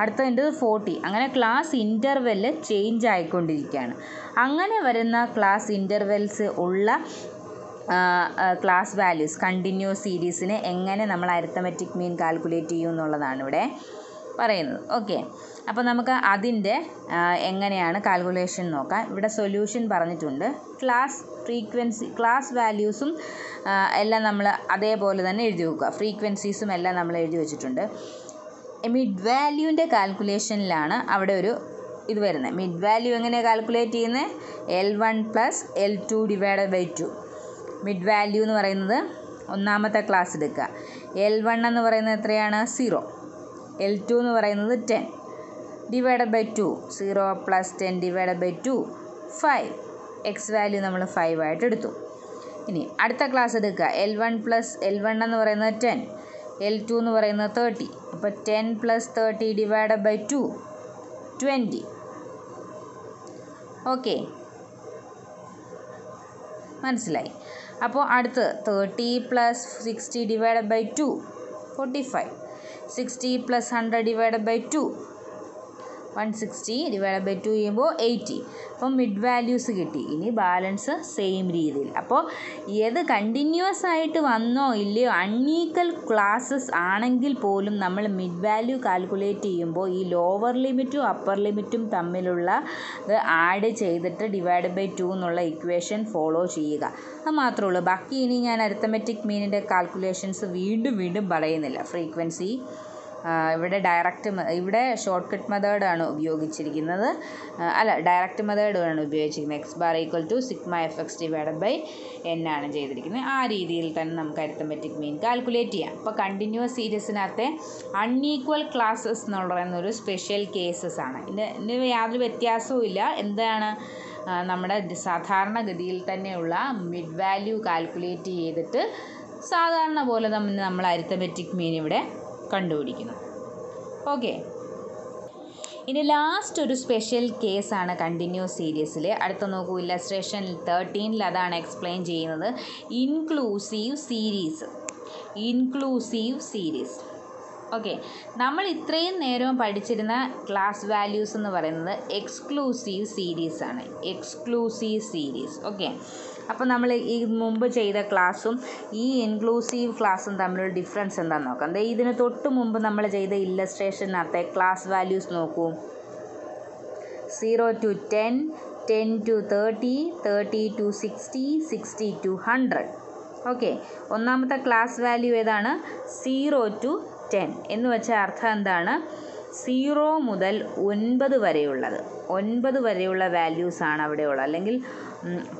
അടുത്തതിൻ്റെ 40. അങ്ങനെ ക്ലാസ് ഇൻ്റർവെല്ല് ചേഞ്ച് ആയിക്കൊണ്ടിരിക്കുകയാണ്. അങ്ങനെ വരുന്ന ക്ലാസ് ഇൻ്റർവെൽസ് ഉള്ള ക്ലാസ് വാല്യൂസ് കണ്ടിന്യൂസ് സീരീസിനെ എങ്ങനെ നമ്മൾ അരിത്തമെറ്റിക് മീൻ കാൽക്കുലേറ്റ് ചെയ്യും എന്നുള്ളതാണ് ഇവിടെ പറയുന്നത്. ഓക്കെ, അപ്പോൾ നമുക്ക് അതിൻ്റെ എങ്ങനെയാണ് കാൽക്കുലേഷൻ നോക്കാം. ഇവിടെ സൊല്യൂഷൻ പറഞ്ഞിട്ടുണ്ട്. ക്ലാസ് വാല്യൂസും എല്ലാം നമ്മൾ അതേപോലെ തന്നെ എഴുതി വെക്കുക. ഫ്രീക്വൻസീസും എല്ലാം നമ്മൾ എഴുതി വെച്ചിട്ടുണ്ട്. മിഡ് വാല്യൂവിൻ്റെ കാൽക്കുലേഷനിലാണ് അവിടെ ഒരു ഇത് വരുന്നത്. മിഡ് വാല്യൂ എങ്ങനെയാണ് കാൽക്കുലേറ്റ് ചെയ്യുന്നത്? L1 + L2 / 2. മിഡ് വാല്യൂ എന്ന് പറയുന്നത് ഒന്നാമത്തെ ക്ലാസ് എടുക്കുക. L1 എന്ന് പറയുന്നത് എത്രയാണ്? 0. L2 എന്ന് പറയുന്നത് 10 / 2. 0 + 10 / 2, 5. എക്സ് വാല്യൂ നമ്മൾ 5 ആയിട്ട് എടുത്തു. ഇനി അടുത്ത ക്ലാസ് എടുക്കുക. L1 എന്ന് പറയുന്നത് 10, L2 എന്ന് പറയുന്നത് 30. അപ്പോൾ 10 + 30 / 2, 20. ഓക്കെ, മനസ്സിലായി. അപ്പോൾ അടുത്ത് 30 + 60 / 2, 45. 60 + 100 / 2, 160 / 2 ചെയ്യുമ്പോൾ 80. അപ്പോൾ മിഡ് വാല്യൂസ് കിട്ടി. ഇനി ബാലൻസ് സെയിം രീതിയിൽ. അപ്പോൾ ഏത് കണ്ടിന്യൂസ് ആയിട്ട് വന്നോ ഇല്ലയോ അൺഈക്വൽ ക്ലാസ്സസ് ആണെങ്കിൽ പോലും നമ്മൾ മിഡ് വാല്യൂ കാൽക്കുലേറ്റ് ചെയ്യുമ്പോൾ ഈ ലോവർ ലിമിറ്റും അപ്പർ ലിമിറ്റും തമ്മിലുള്ള ഇത് ആഡ് ചെയ്തിട്ട് /2 എന്നുള്ള ഇക്വേഷൻ ഫോളോ ചെയ്യുക. അത് മാത്രമേ ഉള്ളൂ. ബാക്കി ഇനി ഞാൻ അരിത്തമെറ്റിക് മീനിൻ്റെ കാൽക്കുലേഷൻസ് വീണ്ടും പറയുന്നില്ല. ഫ്രീക്വൻസി ഇവിടെ ഷോർട്ട് കട്ട് മെത്തേഡാണ് ഉപയോഗിച്ചിരിക്കുന്നത്. ഡയറക്റ്റ് മെത്തേഡാണ് ഉപയോഗിച്ചിരിക്കുന്നത്. x = σfx / n ആണ് ചെയ്തിരിക്കുന്നത്. ആ രീതിയിൽ തന്നെ നമുക്ക് അരിത്തമെറ്റിക് മീൻ കാൽക്കുലേറ്റ് ചെയ്യാം. ഇപ്പോൾ കണ്ടിന്യൂസ് സീരീസിനകത്തെ അൺഈക്വൽ ക്ലാസ്സസ് എന്ന് പറയുന്നൊരു സ്പെഷ്യൽ കേസസ് ആണ്. ഇതിന് യാതൊരു വ്യത്യാസവും ഇല്ല. എന്താണ്? നമ്മുടെ സാധാരണഗതിയിൽ തന്നെയുള്ള മിഡ് വാല്യൂ കാൽക്കുലേറ്റ് ചെയ്തിട്ട് സാധാരണ പോലെ നമ്മൾ അരിത്തമെറ്റിക് മീൻ ഇവിടെ കണ്ടുപിടിക്കുന്നു. ഓക്കെ, ഇനി ലാസ്റ്റ് ഒരു സ്പെഷ്യൽ കേസാണ് കണ്ടിന്യൂസ് സീരീസിൽ. അടുത്ത നോക്കൂ, ഇല്ലസ്ട്രേഷൻ 13 അതാണ് എക്സ്പ്ലെയിൻ ചെയ്യുന്നത്. Inclusive series. ഓക്കെ, നമ്മൾ ഇത്രയും നേരം പഠിച്ചിരുന്ന ക്ലാസ് വാല്യൂസ് എന്ന് പറയുന്നത് എക്സ്ക്ലൂസീവ് സീരീസ്. ഓക്കെ, അപ്പോൾ നമ്മൾ ഈ മുമ്പ് ചെയ്ത ക്ലാസ്സും ഈ ഇൻക്ലൂസീവ് ക്ലാസ്സും തമ്മിലുള്ള ഡിഫറൻസ് എന്താണെന്ന് നോക്കാം. ഇതിന് തൊട്ട് മുമ്പ് നമ്മൾ ചെയ്ത ഇല്ലസ്ട്രേഷനകത്തെ ക്ലാസ് വാല്യൂസ് നോക്കൂ. 0 to 10, 10 to 30, 30 to 60, 60 to 100. Okay, ഒന്നാമത്തെ ക്ലാസ് വാല്യൂ ഏതാണ്? 0 to 10 എന്ന് വെച്ചാൽ അർത്ഥം എന്താണ്? 0 മുതൽ 9 വരെയുള്ള വാല്യൂസാണ് അവിടെയുള്ളത്. അല്ലെങ്കിൽ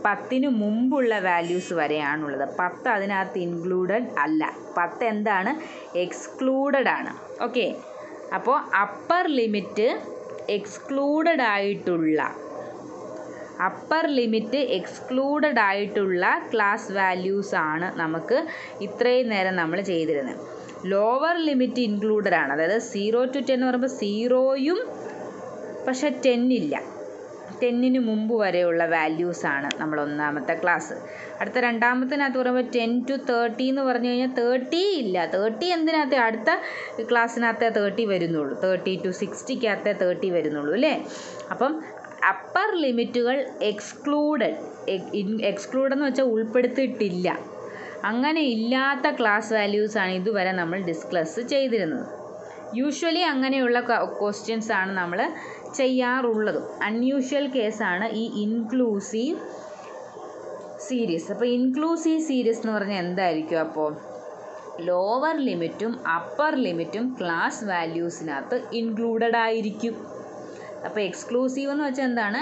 10ന് മുമ്പുള്ള വാല്യൂസ് വരെയാണുള്ളത്. 10 അതിനകത്ത് ഇൻക്ലൂഡഡ് അല്ല. 10 എന്താണ്? എക്സ്ക്ലൂഡഡ് ആണ്. ഓക്കെ, അപ്പോൾ അപ്പർ ലിമിറ്റ് എക്സ്ക്ലൂഡഡ് ആയിട്ടുള്ള ക്ലാസ് വാല്യൂസ് ആണ് നമുക്ക് ഇത്രയും നേരം നമ്മൾ ചെയ്തിരുന്നത്. ലോവർ ലിമിറ്റ് ഇൻക്ലൂഡഡ് ആണ്. അതായത് 0 to 10 എന്ന് പറയുമ്പോൾ 0യും പക്ഷേ 10 ഇല്ല. 10ന് മുമ്പ് വരെയുള്ള വാല്യൂസാണ് നമ്മൾ ഒന്നാമത്തെ ക്ലാസ്. അടുത്ത രണ്ടാമത്തിനകത്ത് പറയുമ്പോൾ 10 to 30 എന്ന് പറഞ്ഞു കഴിഞ്ഞാൽ 30 ഇല്ല. 30 എന്തിനകത്ത്? അടുത്ത ക്ലാസ്സിനകത്തേ 30 വരുന്നുള്ളൂ. 30 to 60 30 വരുന്നുള്ളൂ അല്ലേ? അപ്പം അപ്പർ ലിമിറ്റുകൾ എക്സ്ക്ലൂഡഡ് എക്സ്ക്ലൂഡ് എന്ന് വെച്ചാൽ ഉൾപ്പെടുത്തിയിട്ടില്ല. അങ്ങനെ ഇല്ലാത്ത ക്ലാസ് വാല്യൂസാണ് ഇതുവരെ നമ്മൾ ഡിസ്കസ് ചെയ്തിരുന്നത്. യൂഷ്വലി അങ്ങനെയുള്ള ക്വസ്റ്റ്യൻസ് ആണ് നമ്മൾ ചെയ്യാറുള്ളതും. അൺയൂഷ്വൽ കേസാണ് ഈ ഇൻക്ലൂസീവ് സീരീസ്. അപ്പോൾ ഇൻക്ലൂസീവ് സീരീസ് എന്ന് പറഞ്ഞാൽ എന്തായിരിക്കും? അപ്പോൾ ലോവർ ലിമിറ്റും അപ്പർ ലിമിറ്റും ക്ലാസ് വാല്യൂസിനകത്ത് ഇൻക്ലൂഡഡ് ആയിരിക്കും. അപ്പോൾ എക്സ്ക്ലൂസീവ് എന്ന് വെച്ചാൽ എന്താണ്?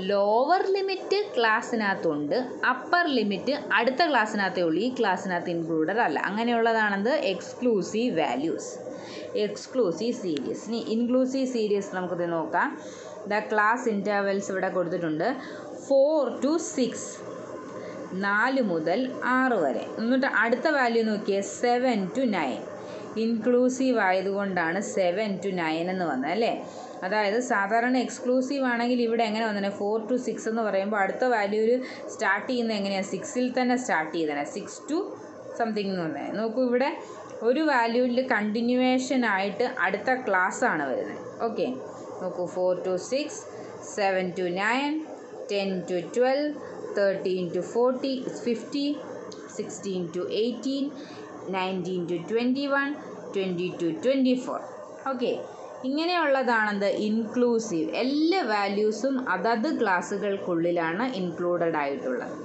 ലോവർ ലിമിറ്റ് ക്ലാസ്സിനകത്തുണ്ട്, അപ്പർ ലിമിറ്റ് അടുത്ത ക്ലാസ്സിനകത്തേ ഉള്ളൂ, ഈ ക്ലാസ്സിനകത്ത് ഇൻക്ലൂഡഡ് അല്ല. അങ്ങനെയുള്ളതാണത് എക്സ്ക്ലൂസീവ് വാല്യൂസ്, എക്സ്ക്ലൂസീവ് സീരീസ്. ഇനി ഇൻക്ലൂസീവ് സീരീസ് നമുക്കിത് നോക്കാം. ക്ലാസ് ഇൻ്റർവെൽസ് ഇവിടെ കൊടുത്തിട്ടുണ്ട്. 4 to 6, 4 മുതൽ 6 വരെ. എന്നിട്ട് അടുത്ത വാല്യൂ നോക്കിയേ, 7 to 9. ഇൻക്ലൂസീവ് ആയതുകൊണ്ടാണ് 7 to 9 എന്ന് വന്നത് അല്ലേ. അതായത് സാധാരണ എക്സ്ക്ലൂസീവ് ആണെങ്കിൽ ഇവിടെ എങ്ങനെ വന്നേ, 4 to 6 എന്ന് പറയുമ്പോൾ അടുത്ത വാല്യൂവിൽ സ്റ്റാർട്ട് ചെയ്യുന്നത് എങ്ങനെയാണ്? 6-ൽ തന്നെ സ്റ്റാർട്ട് ചെയ്തേ, 6 to സംതിങ് എന്ന് പറഞ്ഞത്. നോക്കൂ, ഇവിടെ ഒരു വാല്യൂവിൽ കണ്ടിന്യൂവേഷൻ ആയിട്ട് അടുത്ത ക്ലാസ് ആണ് വരുന്നത്. ഓക്കെ, നോക്കൂ, 4 to 6, 7 to 9, 10 to 12, 13 to 50, 16 to 18, 19 to 21, 20 to 24. Okay, ഇങ്ങനെയുള്ളതാണത് ഇൻക്ലൂസീവ്. എല്ലാ വാല്യൂസും അതത് ക്ലാസ്സുകൾക്കുള്ളിലാണ് ഇൻക്ലൂഡഡ് ആയിട്ടുള്ളത്.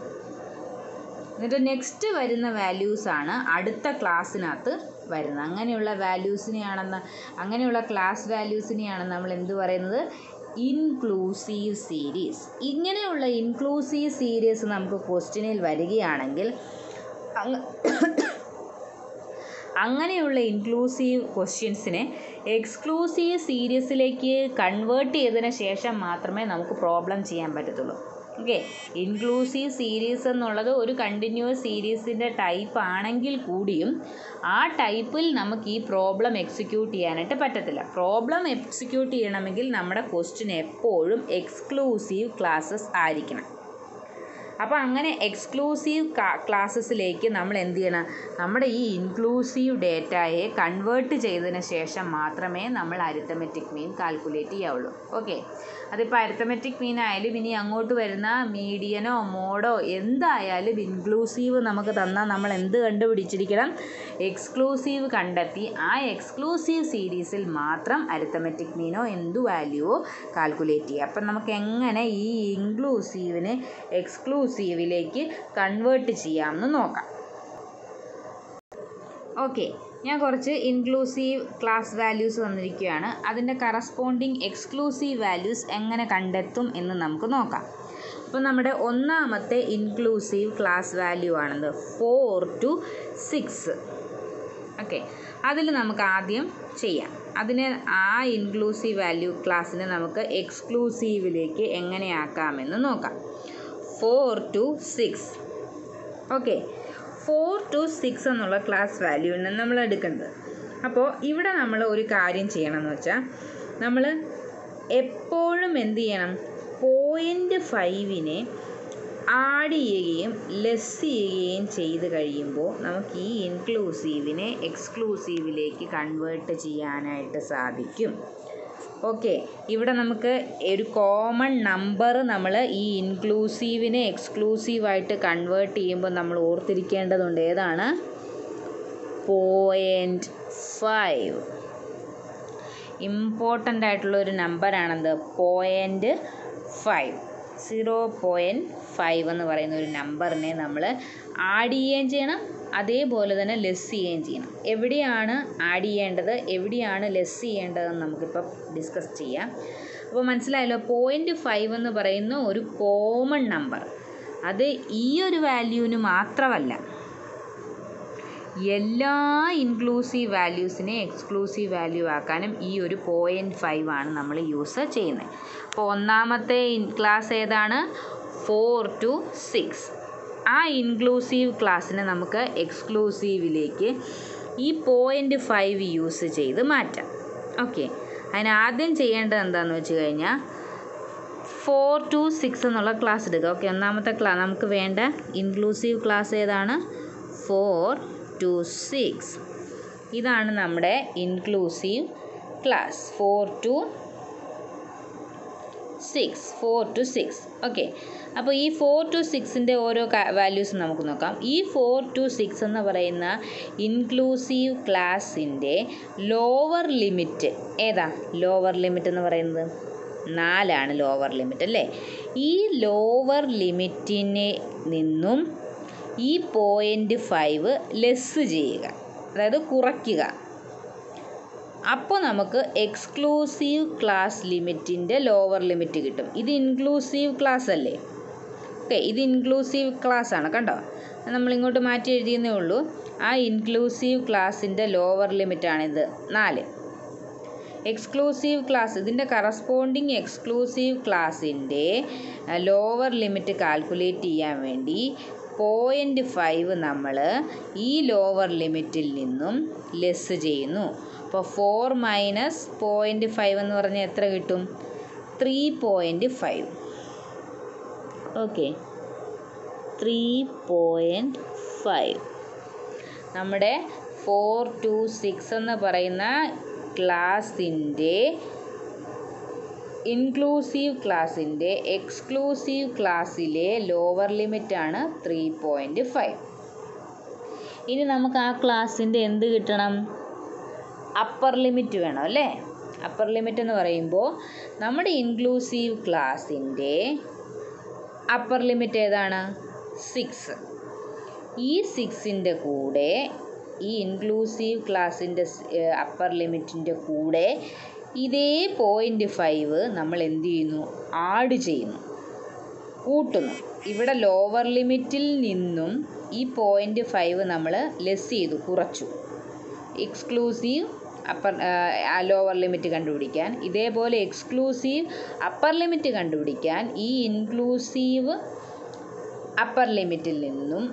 എന്നിട്ട് നെക്സ്റ്റ് വരുന്ന വാല്യൂസാണ് അടുത്ത ക്ലാസ്സിനകത്ത് വരുന്നത്. അങ്ങനെയുള്ള ക്ലാസ് വാല്യൂസിനെയാണ് നമ്മൾ എന്ത് പറയുന്നത്? Inclusive series. ഇങ്ങനെയുള്ള ഇൻക്ലൂസീവ് സീരീസ് നമുക്ക് ക്വസ്റ്റ്യനിൽ വരികയാണെങ്കിൽ അങ്ങനെയുള്ള ഇൻക്ലൂസീവ് ക്വസ്റ്റ്യൻസിനെ എക്സ്ക്ലൂസീവ് സീരീസിലേക്ക് കൺവേർട്ട് ചെയ്തതിന് ശേഷം മാത്രമേ നമുക്ക് പ്രോബ്ലം ചെയ്യാൻ പറ്റത്തുള്ളൂ. ഓക്കെ, ഇൻക്ലൂസീവ് സീരീസ് എന്നുള്ളത് ഒരു കണ്ടിന്യൂസ് സീരീസിൻ്റെ ടൈപ്പ് ആണെങ്കിൽ കൂടിയും ആ ടൈപ്പിൽ നമുക്ക് ഈ പ്രോബ്ലം എക്സിക്യൂട്ട് ചെയ്യാനായിട്ട് പറ്റത്തില്ല. പ്രോബ്ലം എക്സിക്യൂട്ട് ചെയ്യണമെങ്കിൽ നമ്മുടെ ക്വസ്റ്റ്യൻ എപ്പോഴും എക്സ്ക്ലൂസീവ് ക്ലാസ്സസ് ആയിരിക്കണം. അപ്പോൾ അങ്ങനെ എക്സ്ക്ലൂസീവ് ക്ലാസ്സസിലേക്ക് നമ്മൾ എന്ത് ചെയ്യണം? നമ്മുടെ ഈ ഇൻക്ലൂസീവ് ഡേറ്റയെ കൺവേർട്ട് ചെയ്തതിന് ശേഷം മാത്രമേ നമ്മൾ അരിത്തമെറ്റിക് മീൻ കാൽക്കുലേറ്റ് ചെയ്യാവുള്ളൂ. ഓക്കെ, അതിപ്പോൾ അരിത്തമെറ്റിക് മീൻ ആയാലും ഇനി അങ്ങോട്ട് വരുന്ന മീഡിയനോ മോഡോ എന്തായാലും ഇൻക്ലൂസീവ് നമുക്ക് തന്നാൽ നമ്മൾ എന്ത് കണ്ടുപിടിച്ചിരിക്കണം? എക്സ്ക്ലൂസീവ് കണ്ടെത്തി ആ എക്സ്ക്ലൂസീവ് സീരീസിൽ മാത്രം അരിത്തമെറ്റിക് മീനോ എന്ത് വാല്യൂവോ കാൽക്കുലേറ്റ് ചെയ്യുക. അപ്പം നമുക്ക് എങ്ങനെ ഈ ഇൻക്ലൂസീവിനെ എക്സ്ക്ലൂസീവിലേക്ക് കൺവേർട്ട് ചെയ്യാമെന്ന് നോക്കാം. ഓക്കെ, ഞാൻ കുറച്ച് ഇൻക്ലൂസീവ് ക്ലാസ് വാല്യൂസ് തന്നിരിക്കുകയാണ്. അതിൻ്റെ കറസ്പോണ്ടിങ് എക്സ്ക്ലൂസീവ് വാല്യൂസ് എങ്ങനെ കണ്ടെത്തും എന്ന് നമുക്ക് നോക്കാം. അപ്പോൾ നമ്മുടെ ഒന്നാമത്തെ ഇൻക്ലൂസീവ് ക്ലാസ് വാല്യൂ ആണത് 4 to 6. ഓക്കെ, അതിൽ നമുക്ക് ആദ്യം ചെയ്യാം. ആ ഇൻക്ലൂസീവ് വാല്യൂ ക്ലാസ്സിനെ നമുക്ക് എക്സ്ക്ലൂസീവിലേക്ക് എങ്ങനെയാക്കാമെന്ന് നോക്കാം. 4 to 6. ഓക്കെ, 4 to 6 എന്നുള്ള ക്ലാസ് വാല്യൂവിനെ നമ്മൾ എടുക്കുന്നത്. അപ്പോൾ ഇവിടെ നമ്മൾ ഒരു കാര്യം ചെയ്യണമെന്ന് വെച്ചാൽ നമ്മൾ എപ്പോഴും എന്ത് ചെയ്യണം? 0.5നെ ആഡ് ചെയ്യുകയും ലെസ് ചെയ്യുകയും ചെയ്ത് കഴിയുമ്പോൾ നമുക്ക് ഈ ഇൻക്ലൂസീവിനെ എക്സ്ക്ലൂസീവിലേക്ക് കൺവേർട്ട് ചെയ്യാനായിട്ട് സാധിക്കും. ഓക്കെ, ഇവിടെ നമുക്ക് ഒരു കോമൺ നമ്പർ നമ്മൾ ഈ ഇൻക്ലൂസീവിനെ എക്സ്ക്ലൂസീവായിട്ട് കൺവേർട്ട് ചെയ്യുമ്പോൾ നമ്മൾ ഓർത്തിരിക്കേണ്ടതുണ്ട്. ഏതാണ്? 0.5. ഇമ്പോർട്ടൻ്റ് ആയിട്ടുള്ളൊരു നമ്പറാണത് 0.5. 0.5 എന്ന് പറയുന്ന ഒരു നമ്പറിനെ നമ്മൾ ആഡ് ചെയ്യുകയും ചെയ്യണം, അതേപോലെ തന്നെ ലെസ് ചെയ്യുകയും ചെയ്യണം. എവിടെയാണ് ആഡ് ചെയ്യേണ്ടത്, എവിടെയാണ് ലെസ് ചെയ്യേണ്ടതെന്ന് നമുക്കിപ്പോൾ ഡിസ്കസ് ചെയ്യാം. അപ്പോൾ മനസ്സിലായല്ലോ, 0.5 എന്ന് പറയുന്ന ഒരു കോമൺ നമ്പർ. അത് ഈ ഒരു വാല്യൂവിന് മാത്രമല്ല, എല്ലാ ഇൻക്ലൂസീവ് വാല്യൂസിനെ എക്സ്ക്ലൂസീവ് വാല്യൂ ആക്കാനും ഈ ഒരു 0.5 ആണ് നമ്മൾ യൂസ് ചെയ്യുന്നത്. അപ്പോൾ ഒന്നാമത്തെ ക്ലാസ് ഏതാണ്? 4 to 6. ആ ഇൻക്ലൂസീവ് ക്ലാസ്സിനെ നമുക്ക് എക്സ്ക്ലൂസീവിലേക്ക് ഈ 0.5 യൂസ് ചെയ്ത് മാറ്റാം. ഓക്കെ, അതിന് ആദ്യം ചെയ്യേണ്ടത് എന്താണെന്ന് വെച്ച് കഴിഞ്ഞാൽ 4 to 6 എന്നുള്ള ക്ലാസ് എടുക്കുക. ഓക്കെ, ഒന്നാമത്തെ നമുക്ക് വേണ്ട ഇൻക്ലൂസീവ് ക്ലാസ് ഏതാണ്? 4 to 6. ഇതാണ് നമ്മുടെ inclusive class 4 to 6, 4 to 6. Okay, അപ്പോൾ ഈ 4 to 6ൻ്റെ ഓരോ വാല്യൂസ് നമുക്ക് നോക്കാം. ഈ 4 to 6 എന്ന് പറയുന്ന ഇൻക്ലൂസീവ് ക്ലാസിൻ്റെ ലോവർ ലിമിറ്റ് ഏതാ? ലോവർ ലിമിറ്റ് എന്ന് പറയുന്നത് 4 ലോവർ ലിമിറ്റ് അല്ലേ? ഈ ലോവർ ലിമിറ്റിനെ നിന്നും ഈ 0.5 ലെസ് ചെയ്യുക, അതായത് കുറയ്ക്കുക. അപ്പോൾ നമുക്ക് എക്സ്ക്ലൂസീവ് ക്ലാസ് ലിമിറ്റിൻ്റെ ലോവർ ലിമിറ്റ് കിട്ടും. ഇത് ഇൻക്ലൂസീവ് ക്ലാസ് അല്ലേ? ഓക്കെ, ഇത് ഇൻക്ലൂസീവ് ക്ലാസ് ആണ്, കണ്ടോ? നമ്മളിങ്ങോട്ട് മാറ്റി എഴുതിയെന്നേ ഉള്ളൂ. ആ ഇൻക്ലൂസീവ് ക്ലാസിൻ്റെ ലോവർ ലിമിറ്റാണിത് 4. എക്സ്ക്ലൂസീവ് ക്ലാസ്, ഇതിൻ്റെ കറസ്പോണ്ടിങ് എക്സ്ക്ലൂസീവ് ക്ലാസിൻ്റെ ലോവർ ലിമിറ്റ് കാൽക്കുലേറ്റ് ചെയ്യാൻ വേണ്ടി 0.5 നമ്മൾ ഈ ലോവർ ലിമിറ്റിൽ നിന്നും ലെസ് ചെയ്യുന്നു. അപ്പോൾ 4 മൈനസ് 0.5 എന്ന് പറഞ്ഞാൽ എത്ര കിട്ടും? 3.5. ഓക്കെ, 3.5. നമ്മുടെ 4 to 6 എന്ന് പറയുന്ന ക്ലാസിൻ്റെ ഇൻക്ലൂസീവ് ക്ലാസിൻ്റെ എക്സ്ക്ലൂസീവ് ക്ലാസ്സിലെ ലോവർ ലിമിറ്റാണ് 3.5. ഇനി നമുക്ക് ആ ക്ലാസിൻ്റെ എന്ത് കിട്ടണം? അപ്പർ ലിമിറ്റ് വേണം അല്ലേ? അപ്പർ ലിമിറ്റ് എന്ന് പറയുമ്പോൾ നമ്മുടെ ഇൻക്ലൂസീവ് ക്ലാസിൻ്റെ അപ്പർ ലിമിറ്റ് ഏതാണ്? 6. ഈ 6ൻ്റെ കൂടെ ഈ ഇൻക്ലൂസീവ് ക്ലാസിൻ്റെ അപ്പർ ലിമിറ്റിൻ്റെ കൂടെ ഇതേ 0.5 നമ്മൾ എന്ത് ചെയ്യുന്നു? ആഡ് ചെയ്യുന്നു, കൂട്ടുന്നു. ഇവിടെ ലോവർ ലിമിറ്റിൽ നിന്നും ഈ 0.5 നമ്മൾ ലെസ് ചെയ്തു, കുറച്ചു. എക്സ്ക്ലൂസീവ് ലോവർ ലിമിറ്റ് കണ്ടുപിടിക്കാൻ, ഇതേപോലെ എക്സ്ക്ലൂസീവ് അപ്പർ ലിമിറ്റ് കണ്ടുപിടിക്കാൻ ഈ ഇൻക്ലൂസീവ് അപ്പർ ലിമിറ്റിൽ നിന്നും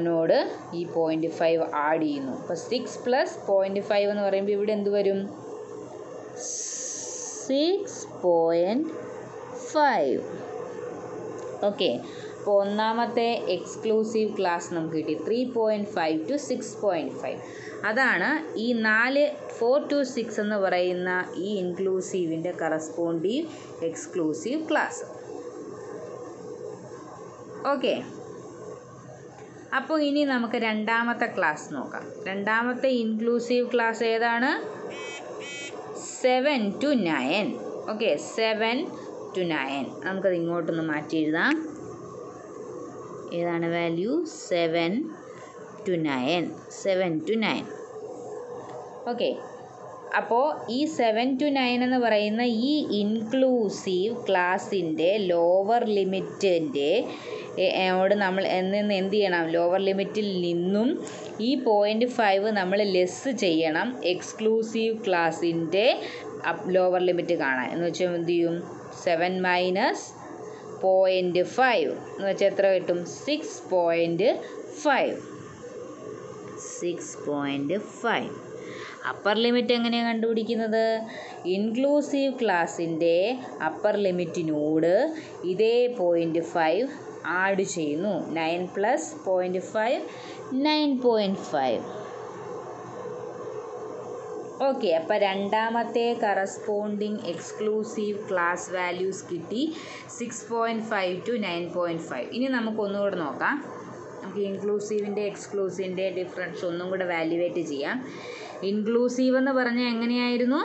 നോട് ഈ 0.5 ആഡ് ചെയ്യുന്നു. അപ്പോൾ 6 + 0.5 എന്ന് പറയുമ്പോൾ ഇവിടെ എന്ത് വരും? 6.5. ഓക്കെ, അപ്പോൾ ഒന്നാമത്തെ എക്സ്ക്ലൂസീവ് ക്ലാസ് നമുക്ക് കിട്ടി 3.5 to 6.5. അതാണ് ഈ 4 to 6 എന്ന് പറയുന്ന ഈ ഇൻക്ലൂസീവിൻ്റെ കറസ്പോണ്ടീവ് എക്സ്ക്ലൂസീവ് ക്ലാസ്. ഓക്കെ, അപ്പോൾ ഇനി നമുക്ക് രണ്ടാമത്തെ ക്ലാസ് നോക്കാം. രണ്ടാമത്തെ ഇൻക്ലൂസീവ് ക്ലാസ് ഏതാണ്? 7 to 9. Okay, 7 to 9. നമുക്കത് ഇങ്ങോട്ടൊന്ന് മാറ്റി എഴുതാം. ഏതാണ് വാല്യൂ? 7 to 9. 7 to 9. ഓക്കെ, അപ്പോൾ ഈ 7 to 9 എന്ന് പറയുന്ന ഈ ഇൻക്ലൂസീവ് ക്ലാസിൻ്റെ ലോവർ ലിമിറ്റിൻ്റെ നമ്മൾ എന്ത് ചെയ്യണം? ലോവർ ലിമിറ്റിൽ നിന്നും ഈ 0.5 നമ്മൾ ലെസ് ചെയ്യണം എക്സ്ക്ലൂസീവ് ക്ലാസിൻ്റെ ലോവർ ലിമിറ്റ് കാണാൻ. എന്ന് വെച്ചാൽ എന്ത് ചെയ്യും? 7 മൈനസ് 0.5 എന്ന് വെച്ചാൽ എത്ര കിട്ടും? 6.5. 6.5. അപ്പർ ലിമിറ്റ് എങ്ങനെയാണ് കണ്ടുപിടിക്കുന്നത്? ഇൻക്ലൂസീവ് ക്ലാസിൻ്റെ അപ്പർ ലിമിറ്റിനോട് ഇതേ 0.5 ആഡ് ചെയ്യുന്നു. 9 + 0.5 9.5. ഓക്കെ, അപ്പോൾ രണ്ടാമത്തെ കറസ്പോണ്ടിങ് എക്സ്ക്ലൂസീവ് ക്ലാസ് വാല്യൂസ് കിട്ടി 6.5 to 9.5. ഇനി നമുക്കൊന്നുകൂടെ നോക്കാം. നമുക്ക് ഇൻക്ലൂസീവിൻ്റെ എക്സ്ക്ലൂസീവിൻ്റെ ഡിഫറൻസ് ഒന്നും കൂടെ വാല്യുവേറ്റ് ചെയ്യാം. ഇൻക്ലൂസീവ് എന്ന് പറഞ്ഞാൽ എങ്ങനെയായിരുന്നു?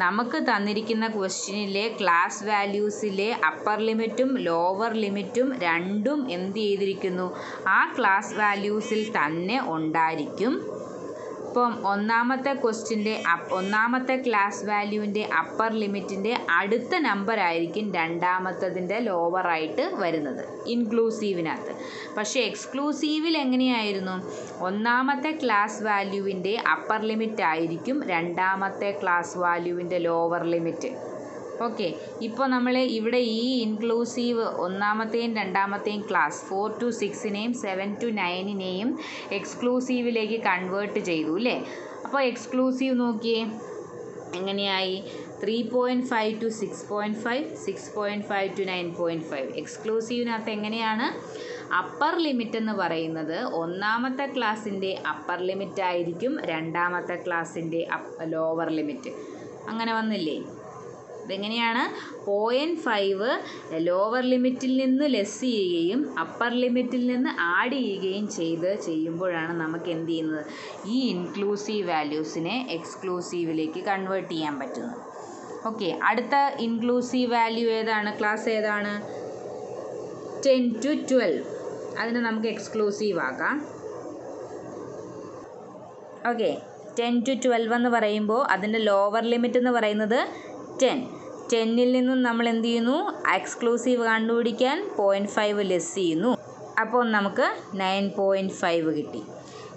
നമുക്ക് തന്നിരിക്കുന്ന ക്വസ്റ്റ്യനിലെ ക്ലാസ് വാല്യൂസിലെ അപ്പർ ലിമിറ്റും ലോവർ ലിമിറ്റും രണ്ടും എന്ത് ചെയ്തിരിക്കുന്നു? ആ ക്ലാസ് വാല്യൂസിൽ തന്നെ ഉണ്ടായിരിക്കും. ഇപ്പം ഒന്നാമത്തെ ക്വസ്റ്റ്യൻ്റെ ഒന്നാമത്തെ ക്ലാസ് വാല്യൂവിൻ്റെ അപ്പർ ലിമിറ്റിൻ്റെ അടുത്ത നമ്പർ ആയിരിക്കും രണ്ടാമത്തതിൻ്റെ ലോവറായിട്ട് വരുന്നത് ഇൻക്ലൂസീവിനകത്ത്. പക്ഷേ എക്സ്ക്ലൂസീവിൽ എങ്ങനെയായിരുന്നു? ഒന്നാമത്തെ ക്ലാസ് വാല്യൂവിൻ്റെ അപ്പർ ലിമിറ്റ് ആയിരിക്കും രണ്ടാമത്തെ ക്ലാസ് വാല്യൂവിൻ്റെ ലോവർ ലിമിറ്റ്. ഓക്കെ, ഇപ്പോൾ നമ്മൾ ഇവിടെ ഈ ഇൻക്ലൂസീവ് ഒന്നാമത്തെയും രണ്ടാമത്തെയും ക്ലാസ് 4 to 6നെയും 7 to 9നെയും എക്സ്ക്ലൂസീവിലേക്ക് കൺവേർട്ട് ചെയ്തു അല്ലേ? അപ്പോൾ എക്സ്ക്ലൂസീവ് നോക്കിയേ എങ്ങനെയായി? 3.5 to 6.5, 6.5 to 9.5. എക്സ്ക്ലൂസീവിനകത്ത് എങ്ങനെയാണ്? അപ്പർ ലിമിറ്റ് എന്ന് പറയുന്നത് ഒന്നാമത്തെ ക്ലാസ്സിൻ്റെ അപ്പർ ലിമിറ്റ് ആയിരിക്കും രണ്ടാമത്തെ ക്ലാസ്സിൻ്റെ ലോവർ ലിമിറ്റ്. അങ്ങനെ വന്നില്ലേ? ഇതെങ്ങനെയാണ് 0.5 ലോവർ ലിമിറ്റിൽ നിന്ന് ലെസ് ചെയ്യുകയും അപ്പർ ലിമിറ്റിൽ നിന്ന് ആഡ് ചെയ്യുകയും ചെയ്യുമ്പോഴാണ് നമുക്ക് എന്ത് ചെയ്യുന്നത്, ഈ ഇൻക്ലൂസീവ് വാല്യൂസിനെ എക്സ്ക്ലൂസീവിലേക്ക് കൺവേർട്ട് ചെയ്യാൻ പറ്റുന്നത്. ഓക്കെ, അടുത്ത ഇൻക്ലൂസീവ് വാല്യൂ ഏതാണ്, ക്ലാസ് ഏതാണ്? 10 to 12. അതിനെ നമുക്ക് എക്സ്ക്ലൂസീവ് ആക്കാം. ഓക്കെ, 10 to 12 എന്ന് പറയുമ്പോൾ അതിൻ്റെ ലോവർ ലിമിറ്റ് എന്ന് പറയുന്നത് 10. 10ൽ നിന്നും നമ്മൾ എന്ത് ചെയ്യുന്നു, എക്സ്ക്ലൂസീവ് കണ്ടുപിടിക്കാൻ 0.5 ലെസ് ചെയ്യുന്നു. അപ്പോൾ നമുക്ക് 9.5 കിട്ടി.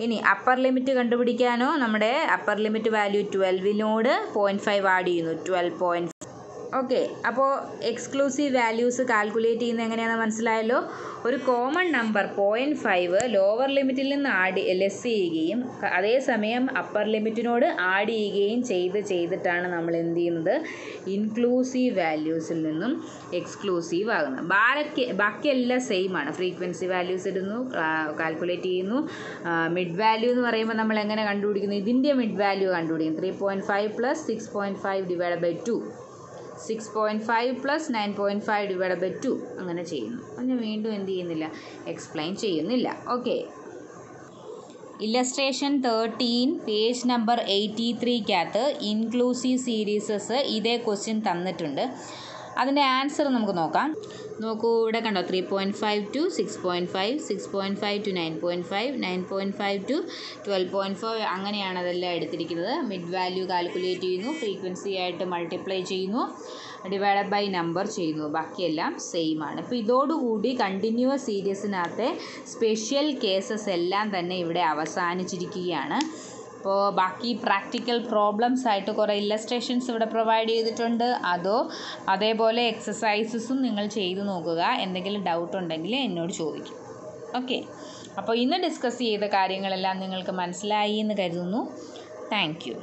ഇനി അപ്പർ ലിമിറ്റ് കണ്ടുപിടിക്കാനോ നമ്മുടെ അപ്പർ ലിമിറ്റ് വാല്യൂ 12നോട് 0.5 ആഡ് ചെയ്യുന്നു, 12.5. ഓക്കെ, അപ്പോൾ എക്സ്ക്ലൂസീവ് വാല്യൂസ് കാൽക്കുലേറ്റ് ചെയ്യുന്നത് എങ്ങനെയാണെന്ന് മനസ്സിലായല്ലോ. ഒരു കോമൺ നമ്പർ 0.5 ലോവർ ലിമിറ്റിൽ നിന്ന് ലെസ് ചെയ്യുകയും അതേസമയം അപ്പർ ലിമിറ്റിനോട് ആഡ് ചെയ്യുകയും ചെയ്തിട്ടാണ് നമ്മൾ എന്ത് ചെയ്യുന്നത്, ഇൻക്ലൂസീവ് വാല്യൂസിൽ നിന്നും എക്സ്ക്ലൂസീവ് ആകുന്നത്. ബാക്കിയെല്ലാം സെയിം ആണ്. ഫ്രീക്വൻസി വാല്യൂസ് ഇടുന്നു, കാൽക്കുലേറ്റ് ചെയ്യുന്നു. മിഡ് വാല്യൂ എന്ന് പറയുമ്പോൾ നമ്മൾ എങ്ങനെ കണ്ടുപിടിക്കുന്നു, ഇതിൻ്റെ മിഡ് വാല്യൂ കണ്ടുപിടിക്കും. 3.5 plus 6.5 divide by 2, 6.5 plus 9.5 divide by 2 അങ്ങനെ ചെയ്യുന്നു. ഞാൻ വീണ്ടും എന്ത് ചെയ്യുന്നില്ല, എക്സ്പ്ലെയിൻ ചെയ്യുന്നില്ല. ഓക്കെ, ഇല്ലസ്ട്രേഷൻ 13 പേജ് നമ്പർ 83-ക്കകത്ത് ഇൻക്ലൂസീവ് സീരീസസ് ഇതേ ക്വസ്റ്റ്യൻ തന്നിട്ടുണ്ട്. അതിൻ്റെ ആൻസർ നമുക്ക് നോക്കാം. നോക്കൂ, ഇവിടെ കണ്ടോ, 3.5 to 6.5, 6.5 to 9.5, 9.5 to 12.5 അങ്ങനെയാണ് അതെല്ലാം എടുത്തിരിക്കുന്നത്. മിഡ് വാല്യൂ കാൽക്കുലേറ്റ് ചെയ്യുന്നു, ഫ്രീക്വൻസി ആയിട്ട് മൾട്ടിപ്ലൈ ചെയ്യുന്നു, ഡിവൈഡ് ബൈ നമ്പർ ചെയ്യുന്നു. ബാക്കിയെല്ലാം സെയിം ആണ്. ഇപ്പോൾ ഇതോടുകൂടി കണ്ടിന്യൂസ് സീരീസിനകത്തെ സ്പെഷ്യൽ കേസസ് എല്ലാം തന്നെ ഇവിടെ അവസാനിച്ചിരിക്കുകയാണ്. അപ്പോൾ ബാക്കി പ്രാക്ടിക്കൽ പ്രോബ്ലംസ് ആയിട്ട് കുറേ ഇല്ലസ്ട്രേഷൻസ് ഇവിടെ പ്രൊവൈഡ് ചെയ്തിട്ടുണ്ട്. അതേപോലെ എക്സസൈസസും നിങ്ങൾ ചെയ്തു നോക്കുക. എന്തെങ്കിലും ഡൗട്ട് ഉണ്ടെങ്കിൽ എന്നോട് ചോദിക്കും. ഓക്കെ, അപ്പോൾ ഇന്ന് ഡിസ്കസ് ചെയ്ത കാര്യങ്ങളെല്ലാം നിങ്ങൾക്ക് മനസ്സിലായി എന്ന് കരുതുന്നു. Thank you.